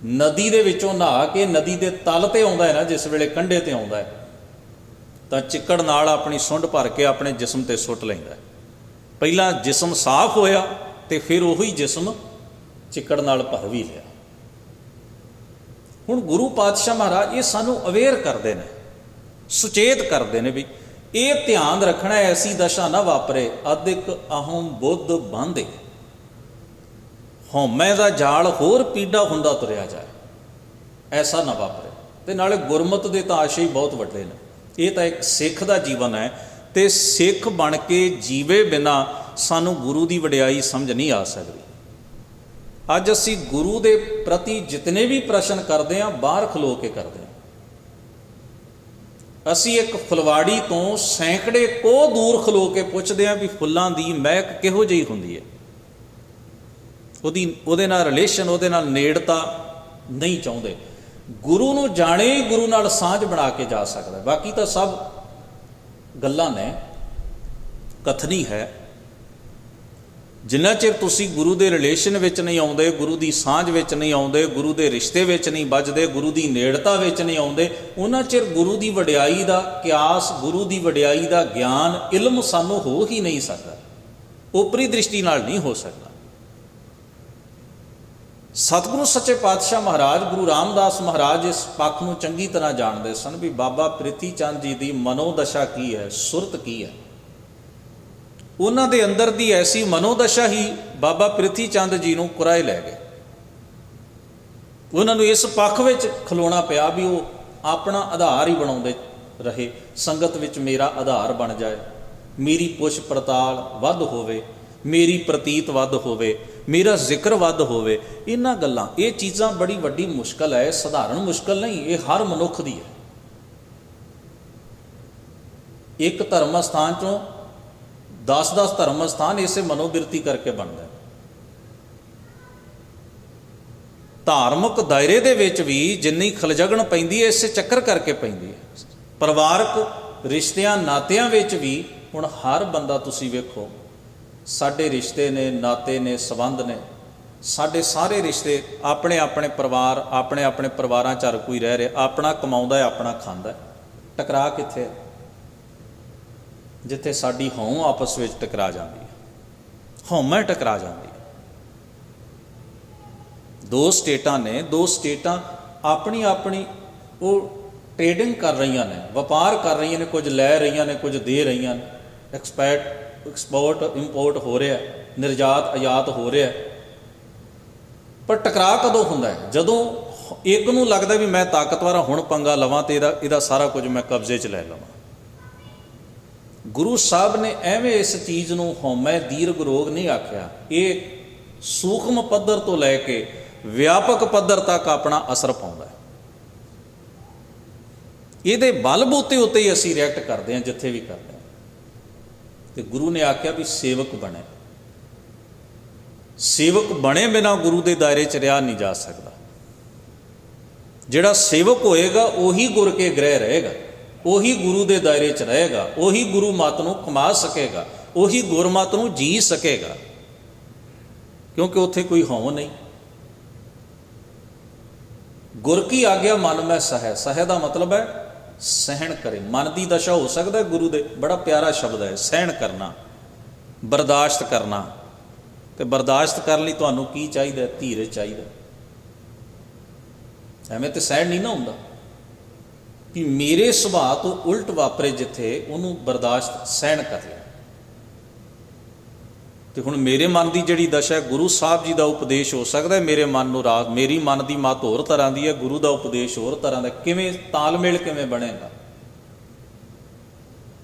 ਨਦੀ ਦੇ ਵਿੱਚੋਂ ਨਹਾ ਕੇ ਨਦੀ ਦੇ ਤਲ ਤੇ ਆਉਂਦਾ ਹੈ ਨਾ, ਜਿਸ ਵੇਲੇ ਕੰਢੇ ਤੇ ਆਉਂਦਾ ਹੈ ਤਾਂ ਚਿੱਕੜ ਨਾਲ ਆਪਣੀ ਸੁੰਡ ਭਰ ਕੇ ਆਪਣੇ ਜਿਸਮ ਤੇ ਸੁੱਟ ਲੈਂਦਾ ਹੈ। ਪਹਿਲਾਂ ਜਿਸਮ ਸਾਫ਼ ਹੋਇਆ ਤੇ ਫਿਰ ਉਹੀ ਜਿਸਮ ਚਿੱਕੜ ਨਾਲ ਭਰ ਵੀ ਲਿਆ। ਹੁਣ ਗੁਰੂ ਪਾਤਸ਼ਾਹ ਮਹਾਰਾਜ ਇਹ ਸਾਨੂੰ ਅਵੇਅਰ ਕਰਦੇ ਨੇ, ਸੁਚੇਤ ਕਰਦੇ ਨੇ ਵੀ ਇਹ ਧਿਆਨ ਰੱਖਣਾ, ਐਸੀ ਦਸ਼ਾ ਨਾ ਵਾਪਰੇ ਅਦਿਕ ਅਹੰ ਬੁੱਧ ਬਾਂਧੇ, ਹਉਮੈ ਦਾ ਜਾਲ ਹੋਰ ਪੀੜਾ ਹੁੰਦਾ ਤੁਰਿਆ ਜਾਏ, ਐਸਾ ਨਾ ਵਾਪਰੇ। ਤੇ ਨਾਲੇ ਗੁਰਮਤਿ ਦੇ ਤਾਂ ਆਸ਼ੇ ਹੀ ਬਹੁਤ ਵੱਡੇ ਨੇ। ਇਹ ਤਾਂ ਇੱਕ ਸਿੱਖ ਦਾ ਜੀਵਨ ਹੈ, ਤੇ ਸਿੱਖ ਬਣ ਕੇ ਜੀਵੇ ਬਿਨਾ ਸਾਨੂੰ ਗੁਰੂ ਦੀ ਵਡਿਆਈ ਸਮਝ ਨਹੀਂ ਆ ਸਕਦੀ। ਅੱਜ ਅਸੀਂ ਗੁਰੂ ਦੇ ਪ੍ਰਤੀ ਜਿਤਨੇ ਵੀ ਪ੍ਰਸ਼ਨ ਕਰਦੇ ਹਾਂ, ਬਾਹਰ ਖਲੋ ਕੇ ਕਰਦੇ ਹਾਂ। ਅਸੀਂ ਇੱਕ ਫੁਲਵਾੜੀ ਤੋਂ ਸੈਂਕੜੇ ਕੋਹ ਦੂਰ ਖਲੋ ਕੇ ਪੁੱਛਦੇ ਹਾਂ ਵੀ ਫੁੱਲਾਂ ਦੀ ਮਹਿਕ ਕਿਹੋ ਜਿਹੀ ਹੁੰਦੀ ਹੈ। ਉਹਦੇ ਨਾਲ ਰਿਲੇਸ਼ਨ, ਉਹਦੇ ਨਾਲ ਨੇੜਤਾ ਨਹੀਂ ਚਾਹੁੰਦੇ। ਗੁਰੂ ਨੂੰ ਜਾਣੇ ਹੀ ਗੁਰੂ ਨਾਲ ਸਾਂਝ ਬਣਾ ਕੇ ਜਾ ਸਕਦਾ, ਬਾਕੀ ਤਾਂ ਸਭ ਗੱਲਾਂ ਨੇ, ਕਥਨੀ ਹੈ। ਜਿੰਨਾ ਚਿਰ ਤੁਸੀਂ ਗੁਰੂ ਦੇ ਰਿਲੇਸ਼ਨ ਵਿੱਚ ਨਹੀਂ ਆਉਂਦੇ, ਗੁਰੂ ਦੀ ਸਾਂਝ ਵਿੱਚ ਨਹੀਂ ਆਉਂਦੇ, ਗੁਰੂ ਦੇ ਰਿਸ਼ਤੇ ਵਿੱਚ ਨਹੀਂ ਵੱਜਦੇ, ਗੁਰੂ ਦੀ ਨੇੜਤਾ ਵਿੱਚ ਨਹੀਂ ਆਉਂਦੇ, ਉਹਨਾਂ ਚਿਰ ਗੁਰੂ ਦੀ ਵਡਿਆਈ ਦਾ ਕਿਆਸ, ਗੁਰੂ ਦੀ ਵਡਿਆਈ ਦਾ ਗਿਆਨ, ਇਲਮ ਸਾਨੂੰ ਹੋ ਹੀ ਨਹੀਂ ਸਕਦਾ, ਓਪਰੀ ਦ੍ਰਿਸ਼ਟੀ ਨਾਲ ਨਹੀਂ ਹੋ ਸਕਦਾ। ਸਤਿਗੁਰੂ ਸੱਚੇ ਪਾਤਸ਼ਾਹ ਮਹਾਰਾਜ ਗੁਰੂ ਰਾਮਦਾਸ ਮਹਾਰਾਜ ਇਸ ਪੱਖ ਨੂੰ ਚੰਗੀ ਤਰ੍ਹਾਂ ਜਾਣਦੇ ਸਨ ਵੀ ਬਾਬਾ ਪ੍ਰਿਥੀ ਚੰਦ ਜੀ ਦੀ ਮਨੋਦਸ਼ਾ ਕੀ ਹੈ, ਸੁਰਤ ਕੀ ਹੈ। ਉਹਨਾਂ ਦੇ ਅੰਦਰ ਦੀ ਐਸੀ ਮਨੋਦਸ਼ਾ ਹੀ ਬਾਬਾ ਪ੍ਰਿਥੀ ਚੰਦ ਜੀ ਨੂੰ ਕੁਰਾਏ ਲੈ ਗਏ। ਉਹਨਾਂ ਨੂੰ ਇਸ ਪੱਖ ਵਿੱਚ ਖਲੋਣਾ ਪਿਆ ਵੀ ਉਹ ਆਪਣਾ ਆਧਾਰ ਹੀ ਬਣਾਉਂਦੇ ਰਹੇ। ਸੰਗਤ ਵਿੱਚ ਮੇਰਾ ਆਧਾਰ ਬਣ ਜਾਏ, ਮੇਰੀ ਪੁੱਛ ਪੜਤਾਲ ਵੱਧ ਹੋਵੇ, ਮੇਰੀ ਪ੍ਰਤੀਤ ਵੱਧ ਹੋਵੇ, ਮੇਰਾ ਜ਼ਿਕਰ ਵੱਧ ਹੋਵੇ। ਇਹਨਾਂ ਗੱਲਾਂ, ਇਹ ਚੀਜ਼ਾਂ ਬੜੀ ਵੱਡੀ ਮੁਸ਼ਕਲ ਹੈ, ਸਧਾਰਨ ਮੁਸ਼ਕਲ ਨਹੀਂ, ਇਹ ਹਰ ਮਨੁੱਖ ਦੀ ਹੈ। ਇੱਕ ਧਰਮ ਅਸਥਾਨ ਚੋਂ 10-10 ਧਰਮ ਅਸਥਾਨ ਇਸੇ ਮਨੋਬਿਰਤੀ ਕਰਕੇ ਬਣਦਾ ਹੈ। ਧਾਰਮਿਕ ਦਾਇਰੇ ਦੇ ਵਿੱਚ ਵੀ ਜਿੰਨੀ ਖਲਜਗਣ ਪੈਂਦੀ ਹੈ, ਇਸੇ ਚੱਕਰ ਕਰਕੇ ਪੈਂਦੀ ਹੈ। ਪਰਿਵਾਰਕ ਰਿਸ਼ਤਿਆਂ ਨਾਤਿਆਂ ਵਿੱਚ ਵੀ ਹੁਣ ਹਰ ਬੰਦਾ, ਤੁਸੀਂ ਵੇਖੋ, ਸਾਡੇ ਰਿਸ਼ਤੇ ਨੇ, ਨਾਤੇ ਨੇ, ਸੰਬੰਧ ਨੇ, ਸਾਡੇ ਸਾਰੇ ਰਿਸ਼ਤੇ ਆਪਣੇ ਆਪਣੇ ਪਰਿਵਾਰ, ਆਪਣੇ ਆਪਣੇ ਪਰਿਵਾਰਾਂ 'ਚ ਹਰ ਕੋਈ ਰਹਿ ਰਿਹਾ, ਆਪਣਾ ਕਮਾਉਂਦਾ ਹੈ, ਆਪਣਾ ਖਾਂਦਾ ਹੈ। ਟਕਰਾਅ ਕਿੱਥੇ ਹੈ? ਜਿੱਥੇ ਸਾਡੀ ਹਉ ਆਪਸ ਵਿੱਚ ਟਕਰਾ ਜਾਂਦੀ ਹੈ, ਹਉਮੈ ਟਕਰਾ ਜਾਂਦੀ ਹੈ। ਦੋ ਸਟੇਟਾਂ ਨੇ, ਦੋ ਸਟੇਟਾਂ ਆਪਣੀ ਆਪਣੀ ਉਹ ਟ੍ਰੇਡਿੰਗ ਕਰ ਰਹੀਆਂ ਨੇ, ਵਪਾਰ ਕਰ ਰਹੀਆਂ ਨੇ, ਕੁਝ ਲੈ ਰਹੀਆਂ ਨੇ, ਕੁਝ ਦੇ ਰਹੀਆਂ ਨੇ, ਐਕਸਪੋਰਟ ਇੰਪੋਰਟ ਹੋ ਰਿਹਾ, ਨਿਰਯਾਤ ਆਯਾਤ ਹੋ ਰਿਹਾ। ਪਰ ਟਕਰਾਅ ਕਦੋਂ ਹੁੰਦਾ ਹੈ? ਜਦੋਂ ਇੱਕ ਨੂੰ ਲੱਗਦਾ ਵੀ ਮੈਂ ਤਾਕਤਵਰ ਹਾਂ, ਹੁਣ ਪੰਗਾ ਲਵਾਂ ਤੇ ਇਹਦਾ ਸਾਰਾ ਕੁਝ ਮੈਂ ਕਬਜ਼ੇ 'ਚ ਲੈ ਲਵਾਂ। ਗੁਰੂ ਸਾਹਿਬ ਨੇ ਐਵੇਂ ਇਸ ਚੀਜ਼ ਨੂੰ ਹਉਮੈ ਦੀਰਘ ਰੋਗ ਨਹੀਂ ਆਖਿਆ। ਇਹ ਸੂਖਮ ਪੱਧਰ ਤੋਂ ਲੈ ਕੇ ਵਿਆਪਕ ਪੱਧਰ ਤੱਕ ਆਪਣਾ ਅਸਰ ਪਾਉਂਦਾ ਹੈ। ਇਹਦੇ ਬਲਬੂਤੇ ਉੱਤੇ ਹੀ ਅਸੀਂ ਰਿਐਕਟ ਕਰਦੇ ਹਾਂ ਜਿੱਥੇ ਵੀ ਕਰਦੇ ਹਾਂ। ਤੇ ਗੁਰੂ ਨੇ ਆਖਿਆ ਵੀ ਸੇਵਕ ਬਣੇ। ਸੇਵਕ ਬਣੇ ਬਿਨਾਂ ਗੁਰੂ ਦੇ ਦਾਇਰੇ 'ਚ ਰਿਹਾ ਨਹੀਂ ਜਾ ਸਕਦਾ। ਜਿਹੜਾ ਸੇਵਕ ਹੋਏਗਾ ਉਹੀ ਗੁਰ ਕੇ ਗ੍ਰਹਿ ਰਹੇਗਾ, ਉਹੀ ਗੁਰੂ ਦੇ ਦਾਇਰੇ 'ਚ ਰਹੇਗਾ, ਉਹੀ ਗੁਰੂ ਮਤ ਨੂੰ ਕਮਾ ਸਕੇਗਾ, ਉਹੀ ਗੁਰਮਤ ਨੂੰ ਜੀ ਸਕੇਗਾ, ਕਿਉਂਕਿ ਉੱਥੇ ਕੋਈ ਹਉ ਨਹੀਂ। ਗੁਰ ਕੀ ਆਗਿਆ ਮਨ ਮੈਂ ਸਹਿ, ਸਹਿ ਦਾ ਮਤਲਬ ਹੈ ਸਹਿਣ ਕਰੇ। ਮਨ ਦੀ ਦਸ਼ਾ ਹੋ ਸਕਦਾ ਗੁਰੂ ਦੇ, ਬੜਾ ਪਿਆਰਾ ਸ਼ਬਦ ਹੈ, ਸਹਿਣ ਕਰਨਾ, ਬਰਦਾਸ਼ਤ ਕਰਨਾ। ਤੇ ਬਰਦਾਸ਼ਤ ਕਰਨ ਲਈ ਤੁਹਾਨੂੰ ਕੀ ਚਾਹੀਦਾ? ਧੀਰਜ ਚਾਹੀਦਾ। ਐਵੇਂ ਤੇ ਸਹਿਣ ਨਹੀਂ ਨਾ ਹੁੰਦਾ ਕਿ ਮੇਰੇ ਸੁਭਾਅ ਤੋਂ ਉਲਟ ਵਾਪਰੇ, ਜਿੱਥੇ ਉਹਨੂੰ ਬਰਦਾਸ਼ਤ ਸਹਿਣ ਕਰ ਲਿਆ। ਤੇ ਹੁਣ ਮੇਰੇ ਮਨ ਦੀ ਜਿਹੜੀ ਦਸ਼ਾ, ਗੁਰੂ ਸਾਹਿਬ ਜੀ ਦਾ ਉਪਦੇਸ਼ ਹੋ ਸਕਦਾ ਮੇਰੇ ਮਨ ਨੂੰ ਰਾਤ, ਮੇਰੀ ਮਨ ਦੀ ਮੱਤ ਹੋਰ ਤਰ੍ਹਾਂ ਦੀ ਹੈ, ਗੁਰੂ ਦਾ ਉਪਦੇਸ਼ ਹੋਰ ਤਰ੍ਹਾਂ ਦਾ। ਕਿਵੇਂ ਤਾਲਮੇਲ ਕਿਵੇਂ ਬਣੇਗਾ?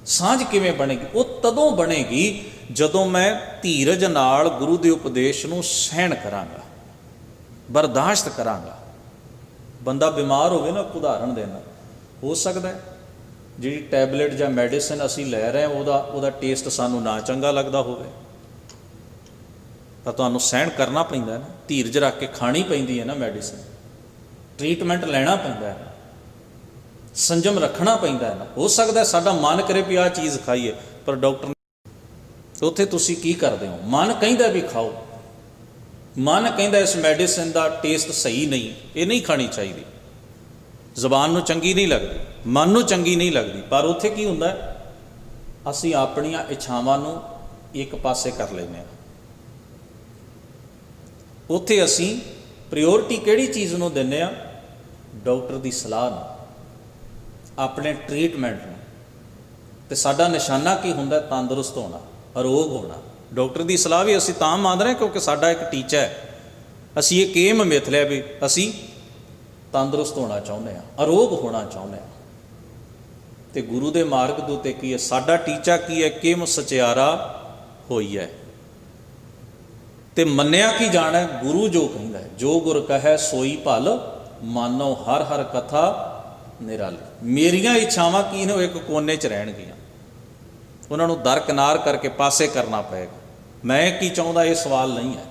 ਸਾਂਝ ਕਿਵੇਂ ਬਣੇਗੀ? ਉਹ ਤਦੋਂ ਬਣੇਗੀ ਜਦੋਂ ਮੈਂ ਧੀਰਜ ਨਾਲ ਗੁਰੂ ਦੇ ਉਪਦੇਸ਼ ਨੂੰ ਸਹਿਣ ਕਰਾਂਗਾ, ਬਰਦਾਸ਼ਤ ਕਰਾਂਗਾ। ਬੰਦਾ ਬਿਮਾਰ ਹੋਵੇ ਨਾ, ਉਦਾਹਰਣ ਦੇਣਾ, ਹੋ ਸਕਦਾ ਜਿਹੜੀ ਟੈਬਲੇਟ ਜਾਂ ਮੈਡੀਸਿਨ ਅਸੀਂ ਲੈ ਰਹੇ ਹਾਂ ਉਹਦਾ ਟੇਸਟ ਸਾਨੂੰ ਨਾ ਚੰਗਾ ਲੱਗਦਾ ਹੋਵੇ, ਤਾਂ ਤੁਹਾਨੂੰ ਸਹਿਣ ਕਰਨਾ ਪੈਂਦਾ ਨਾ, ਧੀਰਜ ਰੱਖ ਕੇ ਖਾਣੀ ਪੈਂਦੀ ਹੈ ਨਾ ਮੈਡੀਸਿਨ, ਟ੍ਰੀਟਮੈਂਟ ਲੈਣਾ ਪੈਂਦਾ ਹੈ, ਸੰਜਮ ਰੱਖਣਾ ਪੈਂਦਾ ਹੈ ਨਾ। ਹੋ ਸਕਦਾ ਸਾਡਾ ਮਨ ਕਰੇ ਵੀ ਆਹ ਚੀਜ਼ ਖਾਈਏ, ਪਰ ਡਾਕਟਰ ਉੱਥੇ ਤੁਸੀਂ ਕੀ ਕਰਦੇ ਹੋ? ਮਨ ਕਹਿੰਦਾ ਵੀ ਖਾਓ, ਮਨ ਕਹਿੰਦਾ ਇਸ ਮੈਡੀਸਿਨ ਦਾ ਟੇਸਟ ਸਹੀ ਨਹੀਂ, ਇਹ ਨਹੀਂ ਖਾਣੀ ਚਾਹੀਦੀ, ਜ਼ੁਬਾਨ ਨੂੰ ਚੰਗੀ ਨਹੀਂ ਲੱਗਦੀ, ਮਨ ਨੂੰ ਚੰਗੀ ਨਹੀਂ ਲੱਗਦੀ, ਪਰ ਉੱਥੇ ਕੀ ਹੁੰਦਾ, ਅਸੀਂ ਆਪਣੀਆਂ ਇੱਛਾਵਾਂ ਨੂੰ ਇੱਕ ਪਾਸੇ ਕਰ ਲੈਂਦੇ ਹਾਂ। ਉੱਥੇ ਅਸੀਂ ਪ੍ਰਾਇਓਰਟੀ ਕਿਹੜੀ ਚੀਜ਼ ਨੂੰ ਦਿੰਦੇ ਹਾਂ? ਡਾਕਟਰ ਦੀ ਸਲਾਹ ਨੂੰ, ਆਪਣੇ ਟ੍ਰੀਟਮੈਂਟ ਨੂੰ। ਅਤੇ ਸਾਡਾ ਨਿਸ਼ਾਨਾ ਕੀ ਹੁੰਦਾ? ਤੰਦਰੁਸਤ ਹੋਣਾ, ਅਰੋਗ ਹੋਣਾ। ਡਾਕਟਰ ਦੀ ਸਲਾਹ ਵੀ ਅਸੀਂ ਤਾਂ ਮੰਨ ਰਹੇ ਕਿਉਂਕਿ ਸਾਡਾ ਇੱਕ ਟੀਚਾ ਹੈ, ਅਸੀਂ ਇੱਕ ਏਮ ਮਿਥ ਲਿਆ ਵੀ ਅਸੀਂ ਤੰਦਰੁਸਤ ਹੋਣਾ ਚਾਹੁੰਦੇ ਹਾਂ, ਅਰੋਗ ਹੋਣਾ ਚਾਹੁੰਦੇ ਹਾਂ। ਅਤੇ ਗੁਰੂ ਦੇ ਮਾਰਗ ਦੇ ਉੱਤੇ ਕੀ ਹੈ? ਸਾਡਾ ਟੀਚਾ ਕੀ ਹੈ? ਕਿਮ ਸਚਿਆਰਾ ਹੋਈ ਹੈ। ਅਤੇ ਮੰਨਿਆ ਕੀ ਜਾਣਾ? ਗੁਰੂ ਜੋ ਕਹਿੰਦਾ, ਜੋ ਗੁਰ ਕਹੈ ਸੋਈ ਭਲ, ਮਾਨੋ ਹਰ ਹਰ ਕਥਾ ਨਿਰਾਲੀ। ਮੇਰੀਆਂ ਇੱਛਾਵਾਂ ਕੀ ਨੇ? ਉਹ ਇੱਕ ਕੋਨੇ 'ਚ ਰਹਿਣਗੀਆਂ, ਉਹਨਾਂ ਨੂੰ ਦਰਕਿਨਾਰ ਕਰਕੇ ਪਾਸੇ ਕਰਨਾ ਪਏਗਾ। ਮੈਂ ਕੀ ਚਾਹੁੰਦਾ, ਇਹ ਸਵਾਲ ਨਹੀਂ ਹੈ।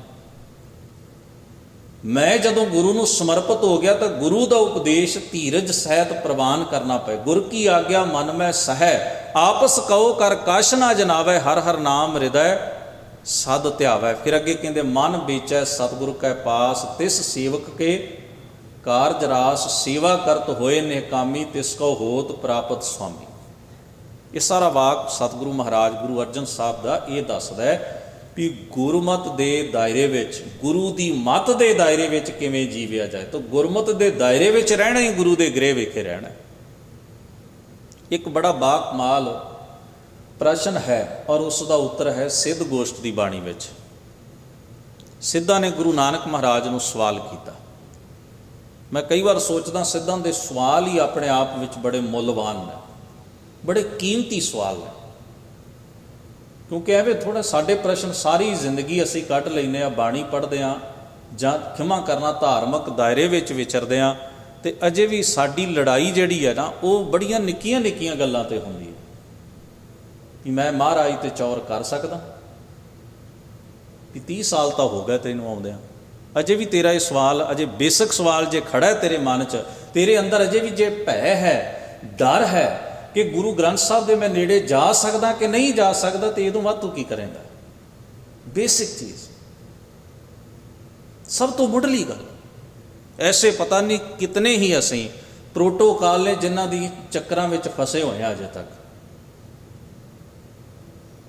ਮੈਂ ਜਦੋਂ ਗੁਰੂ ਨੂੰ ਸਮਰਪਿਤ ਹੋ ਗਿਆ ਤਾਂ ਗੁਰੂ ਦਾ ਉਪਦੇਸ਼ ਧੀਰਜ ਸਹਿਤ ਪ੍ਰਵਾਨ ਕਰਨਾ ਪਏ। ਗੁਰ ਕੀ ਆਗਿਆ ਮਨ ਮੈਂ ਸਹੈ, ਆਪਸ ਕਉ ਕਰ ਕਛ ਨਾ ਜਨਾਵੈ, ਹਰ ਹਰ ਨਾਮ ਹਿਰਦੈ ਸਦ ਧਿਆਵੈ। ਫਿਰ ਅੱਗੇ ਕਹਿੰਦੇ ਮਨ ਵੇਚੈ ਸਤਿਗੁਰ ਕੈ ਪਾਸ, ਤਿਸ ਸੇਵਕ ਕੇ ਕਾਰਜ ਰਾਸ, ਸੇਵਾ ਕਰਤ ਹੋਏ ਨਿਹਕਾਮੀ, ਤਿਸ ਕਉ ਹੋਤ ਪ੍ਰਾਪਤ ਸੁਆਮੀ। ਇਹ ਸਾਰਾ ਵਾਕ ਸਤਿਗੁਰੂ ਮਹਾਰਾਜ ਗੁਰੂ ਅਰਜਨ ਸਾਹਿਬ ਦਾ ਇਹ ਦੱਸਦਾ ਹੈ ਵੀ ਗੁਰਮਤ ਦੇ ਦਾਇਰੇ ਵਿੱਚ, ਗੁਰੂ ਦੀ ਮੱਤ ਦੇ ਦਾਇਰੇ ਵਿੱਚ ਕਿਵੇਂ ਜੀਵਿਆ ਜਾਏ। ਤਾਂ ਗੁਰਮਤ ਦੇ ਦਾਇਰੇ ਵਿੱਚ ਰਹਿਣਾ ਹੀ ਗੁਰੂ ਦੇ ਗ੍ਰਹਿ ਵਿਖੇ ਰਹਿਣਾ। ਇੱਕ ਬੜਾ ਬਾਕਮਾਲ ਪ੍ਰਸ਼ਨ ਹੈ ਔਰ ਉਸ ਦਾ ਉੱਤਰ ਹੈ ਸਿੱਧ ਗੋਸ਼ਟ ਦੀ ਬਾਣੀ ਵਿੱਚ। ਸਿੱਧਾਂ ਨੇ ਗੁਰੂ ਨਾਨਕ ਮਹਾਰਾਜ ਨੂੰ ਸਵਾਲ ਕੀਤਾ। ਮੈਂ ਕਈ ਵਾਰ ਸੋਚਦਾ ਸਿੱਧਾਂ ਦੇ ਸਵਾਲ ਹੀ ਆਪਣੇ ਆਪ ਵਿੱਚ ਬੜੇ ਮੁੱਲਵਾਨ ਨੇ, ਬੜੇ ਕੀਮਤੀ ਸਵਾਲ ਨੇ, ਕਿਉਂਕਿ ਐਵੇਂ ਥੋੜ੍ਹਾ ਸਾਡੇ ਪ੍ਰਸ਼ਨ ਸਾਰੀ ਜ਼ਿੰਦਗੀ ਅਸੀਂ ਕੱਢ ਲੈਂਦੇ ਹਾਂ, ਬਾਣੀ ਪੜ੍ਹਦੇ ਹਾਂ ਜਾਂ ਖਿਮਾ ਕਰਨਾ ਧਾਰਮਿਕ ਦਾਇਰੇ ਵਿੱਚ ਵਿਚਰਦੇ ਹਾਂ, ਅਤੇ ਅਜੇ ਵੀ ਸਾਡੀ ਲੜਾਈ ਜਿਹੜੀ ਹੈ ਨਾ ਉਹ ਬੜੀਆਂ ਨਿੱਕੀਆਂ ਨਿੱਕੀਆਂ ਗੱਲਾਂ 'ਤੇ ਹੁੰਦੀ ਹੈ ਕਿ ਮੈਂ ਮਹਾਰਾਜ 'ਤੇ ਚੌਰ ਕਰ ਸਕਦਾ, ਵੀ 30 ਸਾਲ ਤਾਂ ਹੋ ਗਏ ਤੈਨੂੰ ਆਉਂਦਿਆਂ, ਅਜੇ ਵੀ ਤੇਰਾ ਇਹ ਸਵਾਲ, ਅਜੇ ਬੇਸਿਕ ਸਵਾਲ ਜੇ ਖੜ੍ਹਾ ਹੈ ਤੇਰੇ ਮਨ 'ਚ, ਤੇਰੇ ਅੰਦਰ ਅਜੇ ਵੀ ਜੇ ਭੈ ਹੈ, ਡਰ ਹੈ ਕਿ ਗੁਰੂ ਗ੍ਰੰਥ ਸਾਹਿਬ ਦੇ ਮੈਂ ਨੇੜੇ ਜਾ ਸਕਦਾ ਕਿ ਨਹੀਂ ਜਾ ਸਕਦਾ, ਤੇ ਇਹਦੋਂ ਵੱਧ ਤੂੰ ਕੀ ਕਰੇਂਗਾ? ਬੇਸਿਕ ਚੀਜ਼, ਸਭ ਤੋਂ ਮੁੱਢਲੀ ਗੱਲ। ਐਸੇ ਪਤਾ ਨਹੀਂ ਕਿਤਨੇ ਹੀ ਅਸੀਂ ਪ੍ਰੋਟੋਕਾਲ ਨੇ ਜਿਨ੍ਹਾਂ ਦੀ ਚੱਕਰਾਂ ਵਿੱਚ ਫਸੇ ਹੋਏ ਆ ਅਜੇ ਤੱਕ।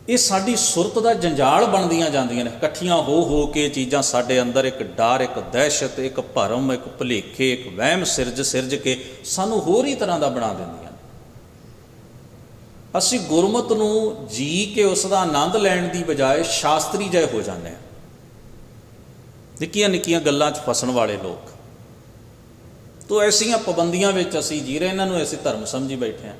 ਇਹ ਸਾਡੀ ਸੁਰਤ ਦਾ ਜੰਜਾਲ ਬਣਦੀਆਂ ਜਾਂਦੀਆਂ ਨੇ, ਇਕੱਠੀਆਂ ਹੋ ਕੇ ਚੀਜ਼ਾਂ ਸਾਡੇ ਅੰਦਰ ਇੱਕ ਡਰ, ਇੱਕ ਦਹਿਸ਼ਤ, ਇੱਕ ਭਰਮ, ਇੱਕ ਭੁਲੇਖੇ, ਇੱਕ ਵਹਿਮ ਸਿਰਜ ਕੇ ਸਾਨੂੰ ਹੋਰ ਹੀ ਤਰ੍ਹਾਂ ਦਾ ਬਣਾ ਦਿੰਦੀਆਂ। ਅਸੀਂ ਗੁਰਮਤ ਨੂੰ ਜੀ ਕੇ ਉਸ ਦਾ ਆਨੰਦ ਲੈਣ ਦੀ ਬਜਾਏ ਸ਼ਾਸਤਰੀ ਜਿਹੇ ਹੋ ਜਾਂਦੇ ਹਾਂ, ਨਿੱਕੀਆਂ ਨਿੱਕੀਆਂ ਗੱਲਾਂ 'ਚ ਫਸਣ ਵਾਲੇ ਲੋਕ। ਤੋ ਐਸੀਆਂ ਪਾਬੰਦੀਆਂ ਵਿੱਚ ਅਸੀਂ ਜੀ ਰਹੇ, ਇਹਨਾਂ ਨੂੰ ਅਸੀਂ ਧਰਮ ਸਮਝੀ ਬੈਠੇ ਹਾਂ।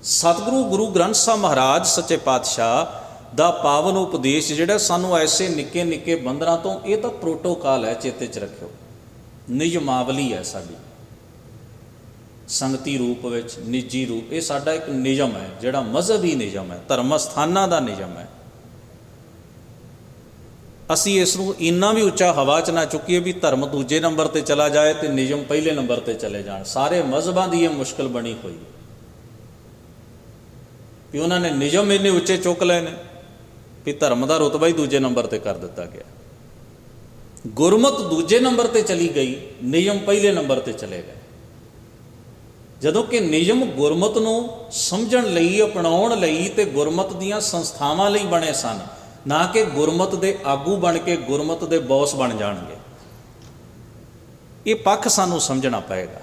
ਸਤਿਗੁਰੂ ਗੁਰੂ ਗ੍ਰੰਥ ਸਾਹਿਬ ਮਹਾਰਾਜ ਸੱਚੇ ਪਾਤਸ਼ਾਹ ਦਾ ਪਾਵਨ ਉਪਦੇਸ਼ ਜਿਹੜਾ ਸਾਨੂੰ ਐਸੇ ਨਿੱਕੇ ਨਿੱਕੇ ਬੰਧਨਾਂ ਤੋਂ, ਇਹ ਤਾਂ ਪ੍ਰੋਟੋਕਾਲ ਹੈ, ਚੇਤੇ 'ਚ ਰੱਖਿਓ, ਨਿਯਮਾਵਲੀ ਹੈ ਸਾਡੀ, ਸੰਗਤੀ ਰੂਪ ਵਿੱਚ, ਨਿੱਜੀ ਰੂਪ, ਇਹ ਸਾਡਾ ਇੱਕ ਨਿਯਮ ਹੈ, ਜਿਹੜਾ ਮਜ਼ਹਬੀ ਨਿਯਮ ਹੈ, ਧਰਮ ਸਥਾਨਾਂ ਦਾ ਨਿਯਮ ਹੈ। ਅਸੀਂ ਇਸ ਨੂੰ ਇੰਨਾ ਵੀ ਉੱਚਾ ਹਵਾ 'ਚ ਨਾ ਚੁੱਕੀਏ ਵੀ ਧਰਮ ਦੂਜੇ ਨੰਬਰ 'ਤੇ ਚਲਾ ਜਾਏ ਅਤੇ ਨਿਯਮ ਪਹਿਲੇ ਨੰਬਰ 'ਤੇ ਚਲੇ ਜਾਣ। ਸਾਰੇ ਮਜ਼ਹਬਾਂ ਦੀ ਇਹ ਮੁਸ਼ਕਿਲ ਬਣੀ ਹੋਈ ਵੀ ਉਹਨਾਂ ਨੇ ਨਿਯਮ ਇੰਨੇ ਉੱਚੇ ਚੁੱਕ ਲਏ ਨੇ ਵੀ ਧਰਮ ਦਾ ਰੁਤਬਾ ਹੀ ਦੂਜੇ ਨੰਬਰ 'ਤੇ ਕਰ ਦਿੱਤਾ ਗਿਆ। ਗੁਰਮਤ ਦੂਜੇ ਨੰਬਰ 'ਤੇ ਚਲੀ ਗਈ, ਨਿਯਮ ਪਹਿਲੇ ਨੰਬਰ 'ਤੇ ਚਲੇ ਗਏ। ਜਦੋਂ ਕਿ ਨਿਯਮ ਗੁਰਮਤ ਨੂੰ ਸਮਝਣ ਲਈ, ਅਪਣਾਉਣ ਲਈ ਅਤੇ ਗੁਰਮਤ ਦੀਆਂ ਸੰਸਥਾਵਾਂ ਲਈ ਬਣੇ ਸਨ, ਨਾ ਕਿ ਗੁਰਮਤ ਦੇ ਆਗੂ ਬਣ ਕੇ ਗੁਰਮਤ ਦੇ ਬੌਸ ਬਣ ਜਾਣਗੇ। ਇਹ ਪੱਖ ਸਾਨੂੰ ਸਮਝਣਾ ਪਏਗਾ।